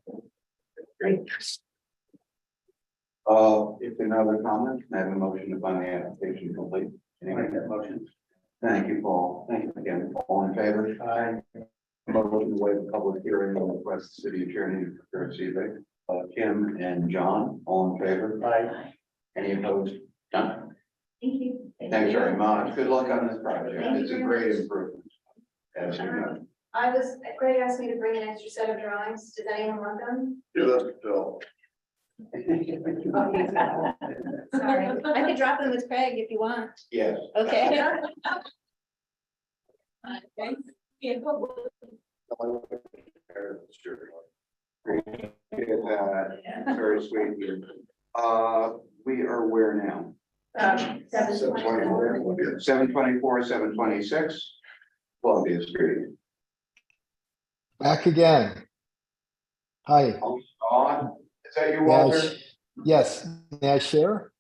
If there are no other comments, I have a motion to find the application complete. Anyone make that motion? Thank you, Paul. Thank you again. All in favor? Aye. Motion to waive the public hearing and request the city attorney to prepare a CBIC. Kim and John, all in favor? Aye. Any opposed? Done. Thank you. Thanks very much. Good luck on this project. Thank you It's a very great much. improvement. As you know. Greg asked me to bring an extra set of drawings. Does anyone want them? Yeah, that's Bill. Sorry, I could drop them with Craig if you want. Yes. Okay. Very sweet. of you. We are where now? 724. 724, 726, Columbia Street. Back again. Hi. On, is that you, May I Walter? Yes, may I share?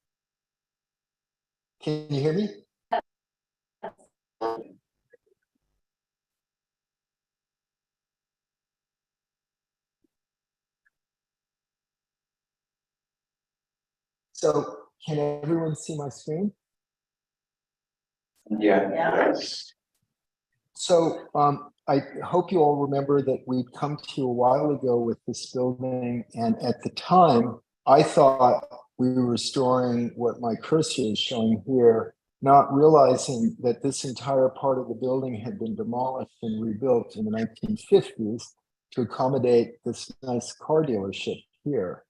Can you hear me? So can everyone see my screen? Yeah. Yes. So I hope you all remember that we'd come to you a while ago with this building, and at the time, I thought we were restoring what my cursor is showing here, not realizing that this entire part of the building had been demolished and rebuilt in the 1950s to accommodate this nice car dealership here.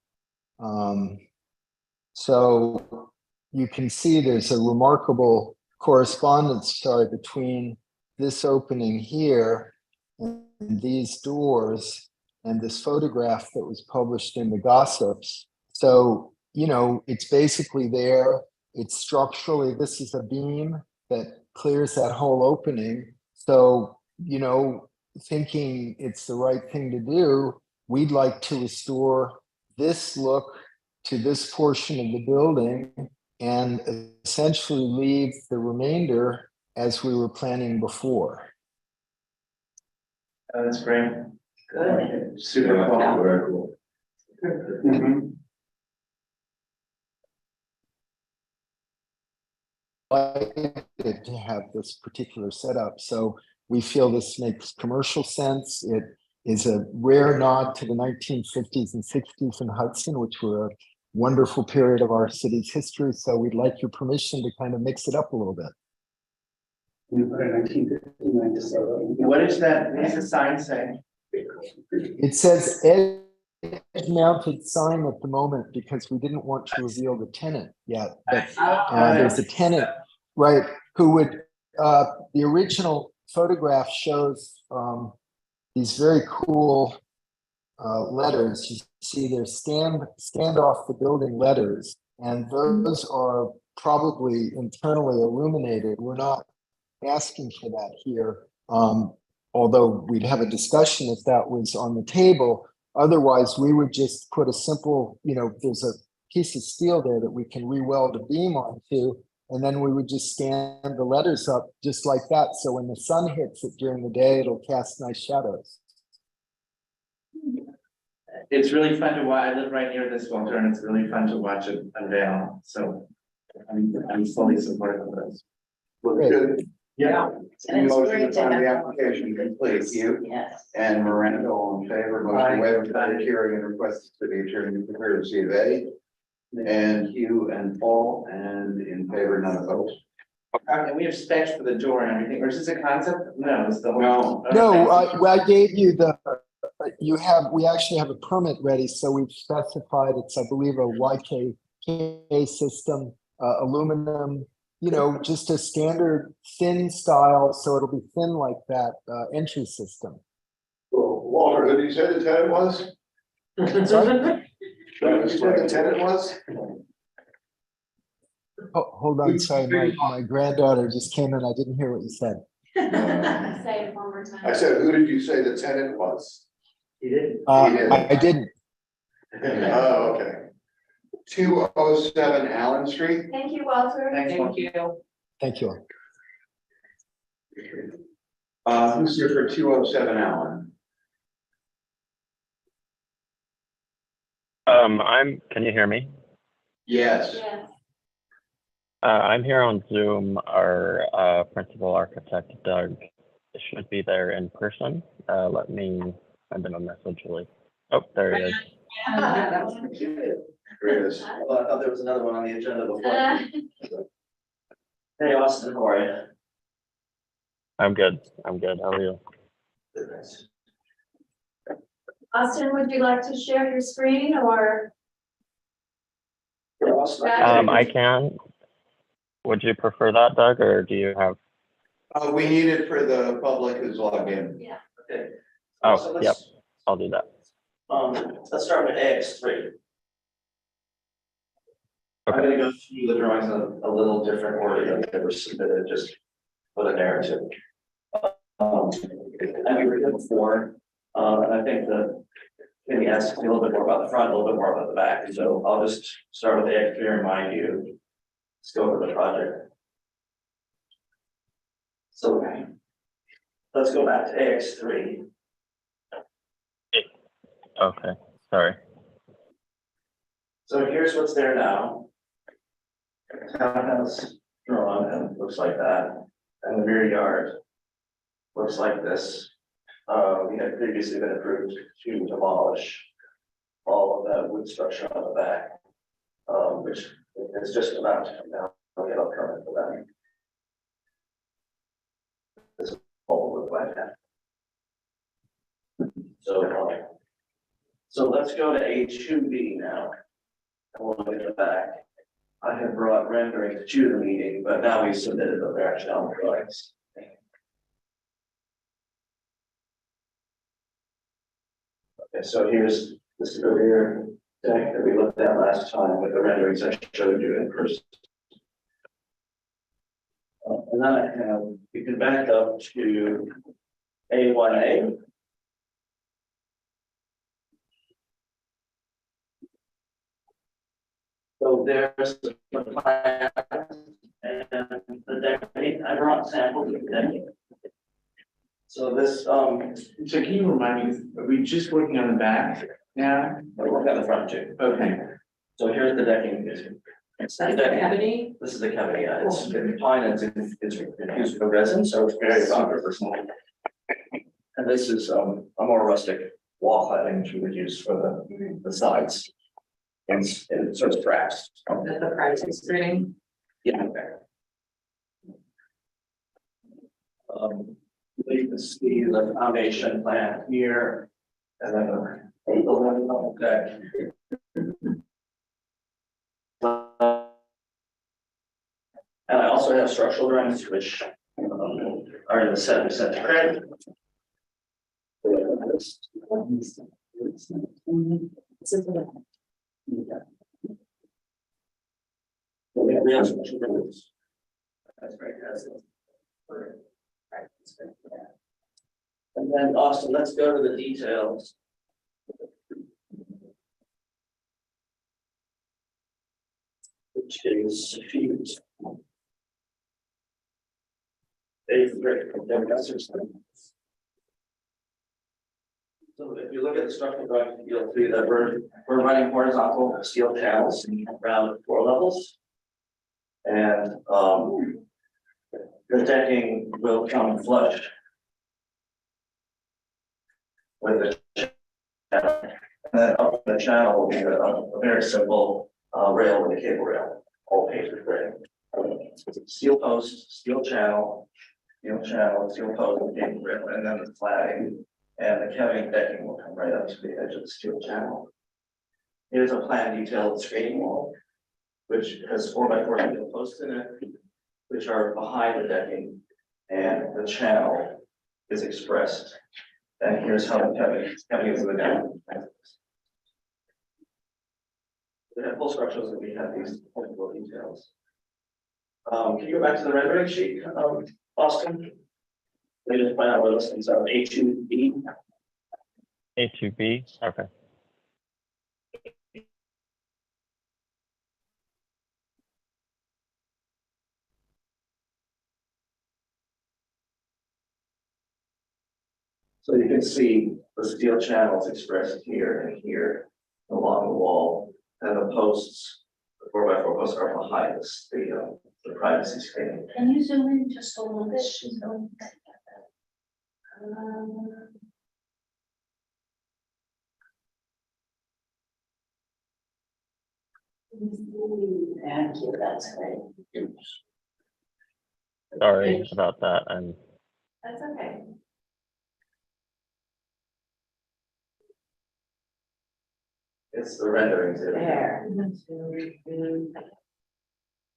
So you can see there's a remarkable correspondence, between this opening here and these doors and this photograph that was published in the Gossips. So, you know, it's basically there. It's structurally, this is a beam that clears that whole opening. So, you know, thinking it's the right thing to do, we'd like to restore this look to this portion of the building and essentially leave the remainder as we were planning before. That's great. Good. Super cool, very cool. To have this particular setup. So we feel this makes commercial sense. It is a rare nod to the 1950s and 60s in Hudson, which were a wonderful period of our city's history. So we'd like your permission to kind of mix it up a little bit. What does the sign say? It says edge mounted sign at the moment because we didn't want to reveal the tenant yet. But there's a tenant, right, who would, the original photograph shows these very cool letters. You see there's stand off the building letters, and those are probably internally illuminated. We're not asking for that here, although we'd have a discussion if that was on the table. Otherwise, we would just put a simple, there's a piece of steel there that we can re-weld a beam onto, and then we would just stand the letters up just like that. So when the sun hits it during the day, it'll cast nice shadows. It's really fun to watch. I live right near this filter, and it's really fun to watch it unveil. So I'm fully supportive of this. Looks good. Yeah. And it's Motion great to to find the have- application complete. You Yes. and Miranda all in favor, motion to waive public hearing and request the city attorney to prepare the C of A. And Hugh and Paul, and in favor, none opposed. And we have specs for the door and everything, or is this a concept? No, it's the whole. No. No, I gave you we actually have a permit ready, so we've specified it's, I believe, a YKK system, aluminum, just a standard thin style, so it'll be thin like that, entry system. Walter, who did you say the tenant was? Sorry? Who did you say the tenant was? Oh, hold on, sorry, my granddaughter just came in, I didn't hear what you said. Say it one more time. I said, who did you say the tenant was? He did. I didn't. Oh, okay. 207 Allen Street. Thank you, Walter. Thank you. Thank you. Who's here for 207 Allen? Can you hear me? Yes. Yes. I'm here on Zoom. Our principal architect, Doug, should be there in person. Let me send him a message really. Oh, there he is. That was cute. There it is. Well, I thought there was another one on the agenda before. Hey, Austin, how are you? I'm good. How are you? Austin, would you like to share your screen or? I can. Would you prefer that, Doug, or do you have? We need it for the public who's logged in. Yeah. Okay. Oh, So yep. I'll do that. Let's start with AX3. I'm gonna go through the drawings in a little different order than they were submitted, just for the narrative. And we were here before, and I think that maybe ask me a little bit more about the front, a little bit more about the back, so I'll just start with AX3 and remind you scope of the project. So, let's go back to AX3. Okay, sorry. So here's what's there now. Townhouse drawn and looks like that, and the rear yard looks like this. We had previously been approved to demolish all of that wood structure on the back, which is just about to come down. I'll get a permit for that. This all will look like that. So let's go to A2B now. And we'll look at the back. I have brought renderings to the meeting, but now we've submitted the rationale drawings. Okay, so here's this rear deck that we looked at last time with the renderings I showed you in person. And then I have, we can back up to A1A. So there's the plan and the deck. I brought samples of the deck. So this, So can you remind me, are we just working on the back now? we're working on the front too. Okay. So here's the decking. It's the decking. Cavity? This is the cavity, yeah, it's pine, it's infused with resin, so it's very controversial. And this is a more rustic wall cladding, which we would use for the sides. And sort of straps. That's the pricing screen. Yeah. You can see the foundation plan here, and then the one deck. And I also have structural drawings, which are in the 70% credit. That's right, that's it. And then Austin, let's go to the details. Which is feet. So if you look at the structural drawing, you'll see that we're running horizontal steel channels around 4 levels. And the decking will come flush with the channel. And then up the channel will be a very simple rail with a cable rail, all painted gray. Steel post, steel channel, steel post, and cable rail, and then the flag. And the Kevin decking will come right up to the edge of the steel channel. Here's a plan detailed screening wall, which has 4x4 steel posts in it, which are behind the decking, and the channel is expressed. And here's how the Kevin is in the down. We have full structures and we have these technical details. Can you go back to the rendering sheet, Austin? Let me just find out where those things are. A2B. A2B, okay. So you can see the steel channels expressed here and here along the wall, and the posts, the 4x4 posts are behind this, the privacy screen. Can you zoom in just a little bit? Thank you, that's great. Sorry about that. And That's okay. It's the renderings there.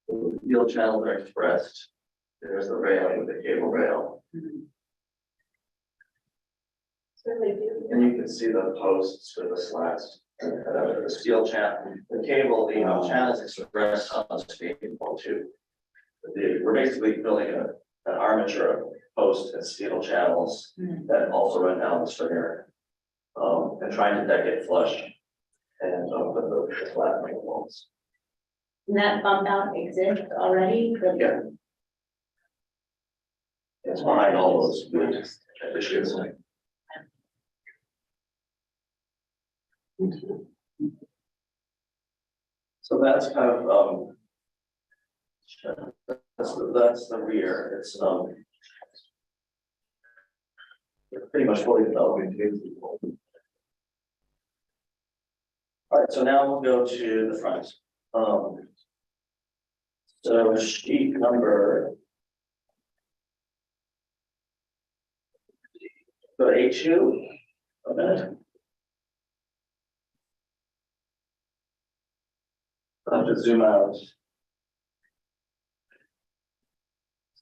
The steel channels are expressed. There's the railing with the cable rail. And you can see the posts for the slats. The steel channel, the cable, the channels expressed on the screen too. We're basically building an armature of post and steel channels that also run down the stringer, and trying to deck it flush and put the flat walls. And that bump out exists already? Yeah. It's behind all those wood issues. So that's kind of that's the rear. It's pretty much fully developed. All right, so now we'll go to the front. So sheet number A2 a minute. I'll have to zoom out.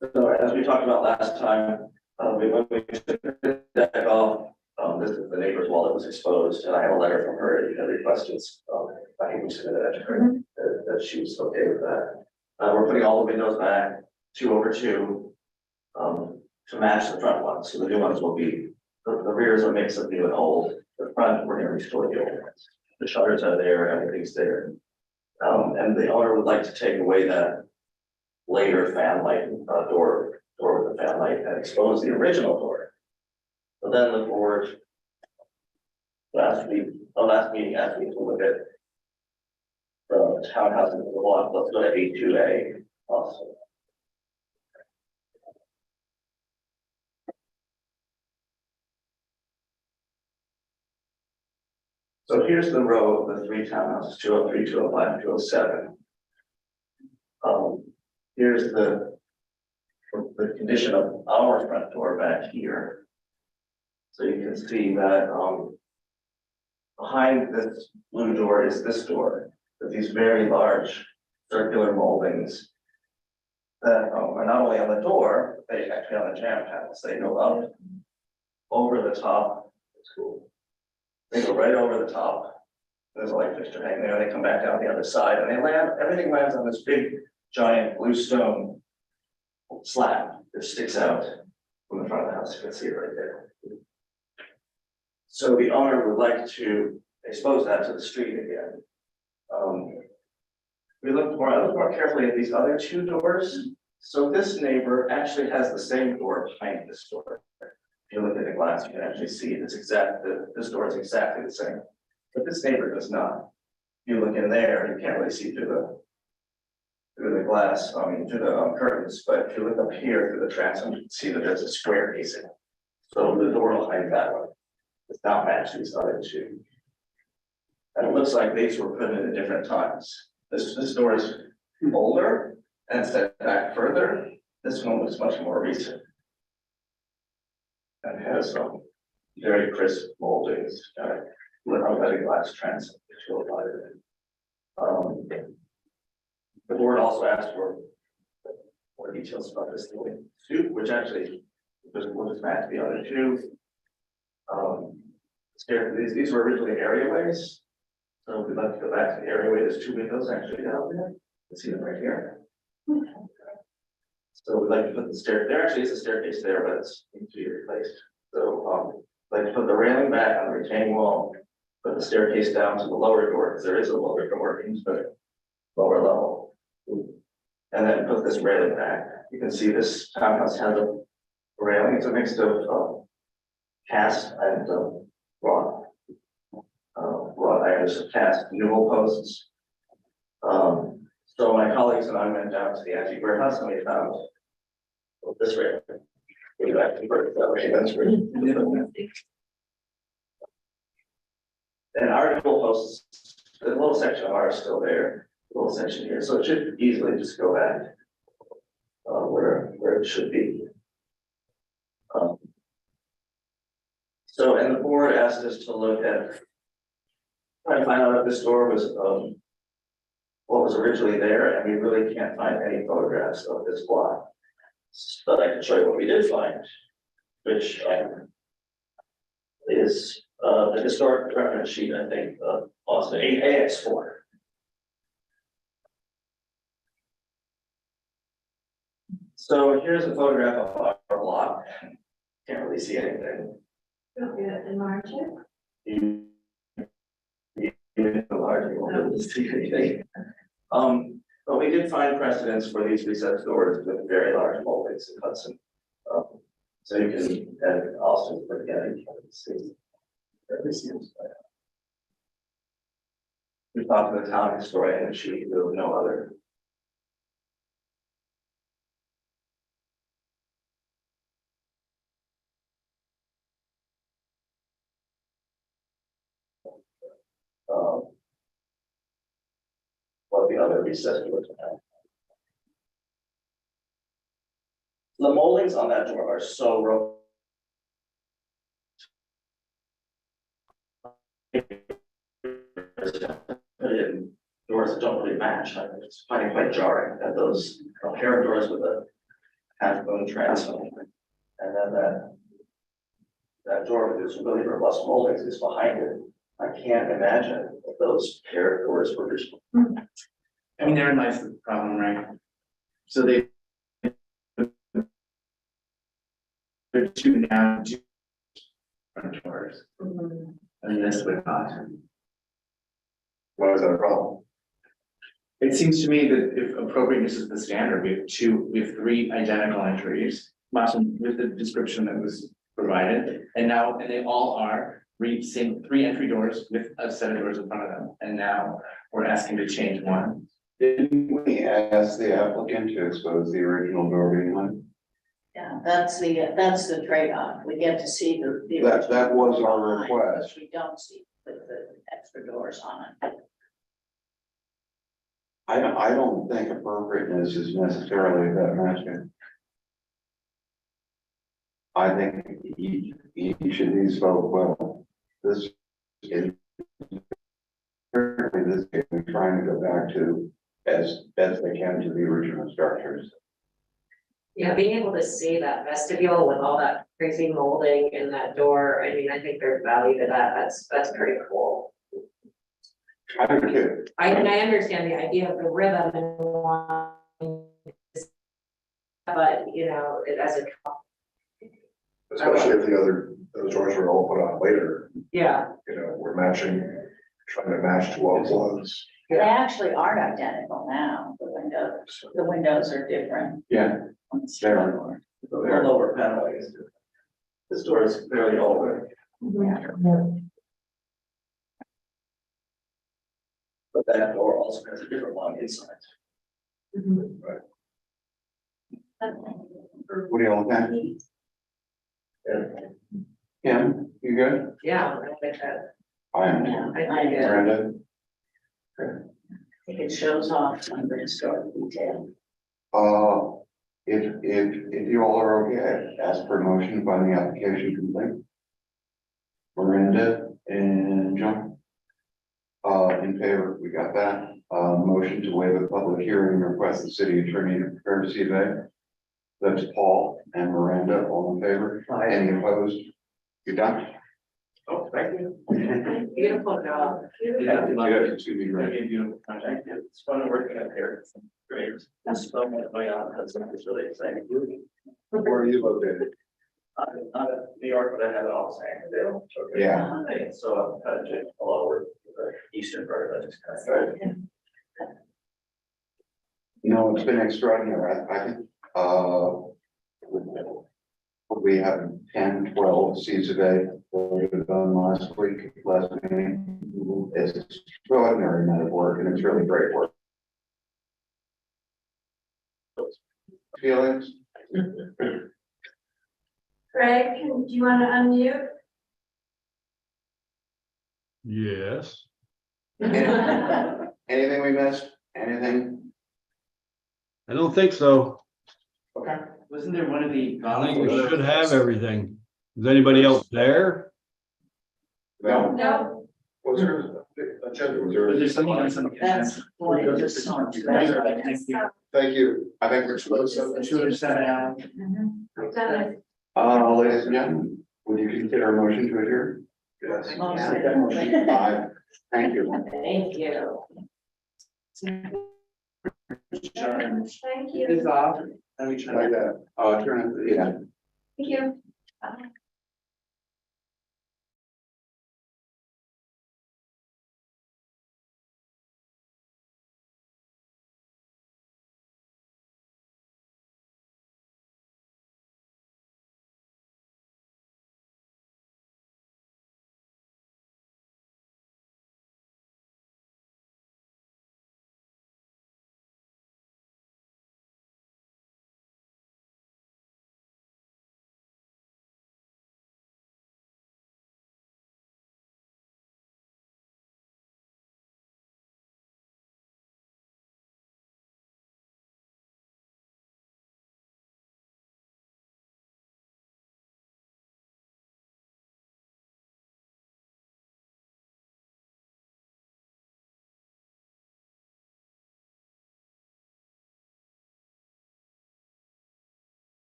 So as we talked about last time, when we took the deck off, this is the neighbor's wall that was exposed, and I have a letter from her if you have any questions. I think we submitted that to her, that she was okay with that. We're putting all the windows back 2 over 2 to match the front ones. So the new ones will be, the rear is a mix of new and old. The front, we're going to restore the old ones. The shutters are there, everything's there. And the owner would like to take away that later fan light door with the fan light and expose the original door. So then the board last meeting asked me to look at the townhouse in the block. Let's go to A2A also. So here's the row of the 3 townhouses, 203, 205, 207. Here's the condition of our front door back here. So you can see that behind this blue door is this door with these very large circular moldings that are not only on the door, but they actually on the jam panels, they go up over the top. It's cool. They go right over the top. There's a light fixture hanging there, they come back down the other side, and they land, everything lands on this big, giant blue stone slab that sticks out from the front of the house. You can see it right there. So the owner would like to expose that to the street again. I looked more carefully at these other two doors. So this neighbor actually has the same door behind this door. If you look at the glass, you can actually see it's this door is exactly the same. But this neighbor does not. If you look in there, you can't really see through the glass, through the curtains, but if you look up here through the transom, you can see that there's a square casing. So the door behind that one does not match these other two. And it looks like these were put in at different times. This door is older and set back further. This one was much more recent. And has some very crisp moldings, with a glass transom. The board also asked for more details about this stoop, which actually will just match the other two. These were originally areaways. So if we'd like to go back to the areaway, there's two windows actually down there. You can see them right here. So we'd like to put the stair, there actually is a staircase there, but it's needs to be replaced. So we'd like to put the railing back on the retaining wall, put the staircase down to the lower door, because there is a lower door into the lower level. And then put this railing back. You can see this townhouse has a railing. It's a mix of cast and wrought iron, cast newel posts. So my colleagues and I went down to the antique warehouse and we found this railing. We actually converted that way. That's great. And our newel posts, the little section of ours is still there. Little section here, so it should easily just go back where it should be. So, and the board asked us to look at, try to find out if this door was what was originally there, and we really can't find any photographs of this block. But I can show you what we did find, which is the historic reference sheet, I think, Austin 8AX4. So here's a photograph of our block. Can't really see anything. Don't be that enlarge it. Even large, you won't be able to see anything. But we did find precedents for these recessed doors with very large moldings in Hudson. So you can, and Austin, but again, you can see. We talked to the town historian and she knew no other. What the other recessed doors have. The moldings on that door are so rough. Doors that don't really match. I was finding quite jarring that those pair of doors with a half bone transom, and then that door with this really robust moldings is behind it. I can't imagine if those pair of doors were original. I mean, therein lies the problem, right? So they're two now front doors, and this would not. Why is that a problem? It seems to me that if appropriateness is the standard, we have three identical entries, with the description that was provided, and they all are three entry doors with a set of doors in front of them, and now we're asking to change one. Didn't we ask the applicant to expose the original door behind? Yeah, that's the trade-off. We get to see the. That was our behind, request. but we don't see with the extra doors on it. I don't think appropriateness is necessarily that matching. I think each of these spoke well. This is trying to go back to as best they can to the original structures. Yeah, being able to see that vestibule with all that crazy molding in that door, I mean, I think there's value to that, that's pretty cool. I don't care. I understand the idea of the rhythm and wanting to- but, you know, it as a, Especially if the other, those drawings were all put on later, yeah, you know, we're matching, trying to match to what was. They actually aren't identical now, the windows are different. Yeah, on the they are. store. The lower panel is. This door is fairly old, but that door also has a different one inside. What do you all think? Kim, you good? yeah, I think that, I am. Yeah, I think it, Miranda? I think it shows off some of the historic detail. If you all are okay, I'd ask for a motion to find the application complete. Miranda and John? In favor, we got that. Motion to waive a public hearing and request the city attorney to prepare CBA. That's Paul and Miranda, all in favor? Any opposed? You done? Oh, thank you. beautiful job. Yeah, Good to be Very ready. beautiful project. It's fun working up here. It's great. That's so much going on. That's really exciting. Where are you located? I'm not in New York, but I have it all San Diego. Yeah. So I've kind of did a lot of work with the eastern part of it. Just kind of. No, it's been extraordinary. I think, we have 10, 12 seats a day, we've done last meeting. It's extraordinary amount of work and it's really great work. Feelings? Craig, do you want to unmute? Yes. Anything we missed? Anything? I don't think so. Okay. Wasn't there one of the? I think we should have everything. Is anybody else there? No. No. Was there agenda, was there? Was there something on some? That's what it just saw. Thank you. I think we're supposed to. I've done it. Ladies and gentlemen, would you consider a motion to adjourn? Yes. Aye. Thank you. Thank you. Thank you. It's off. And we try. Turn it, yeah. Thank you. Bye.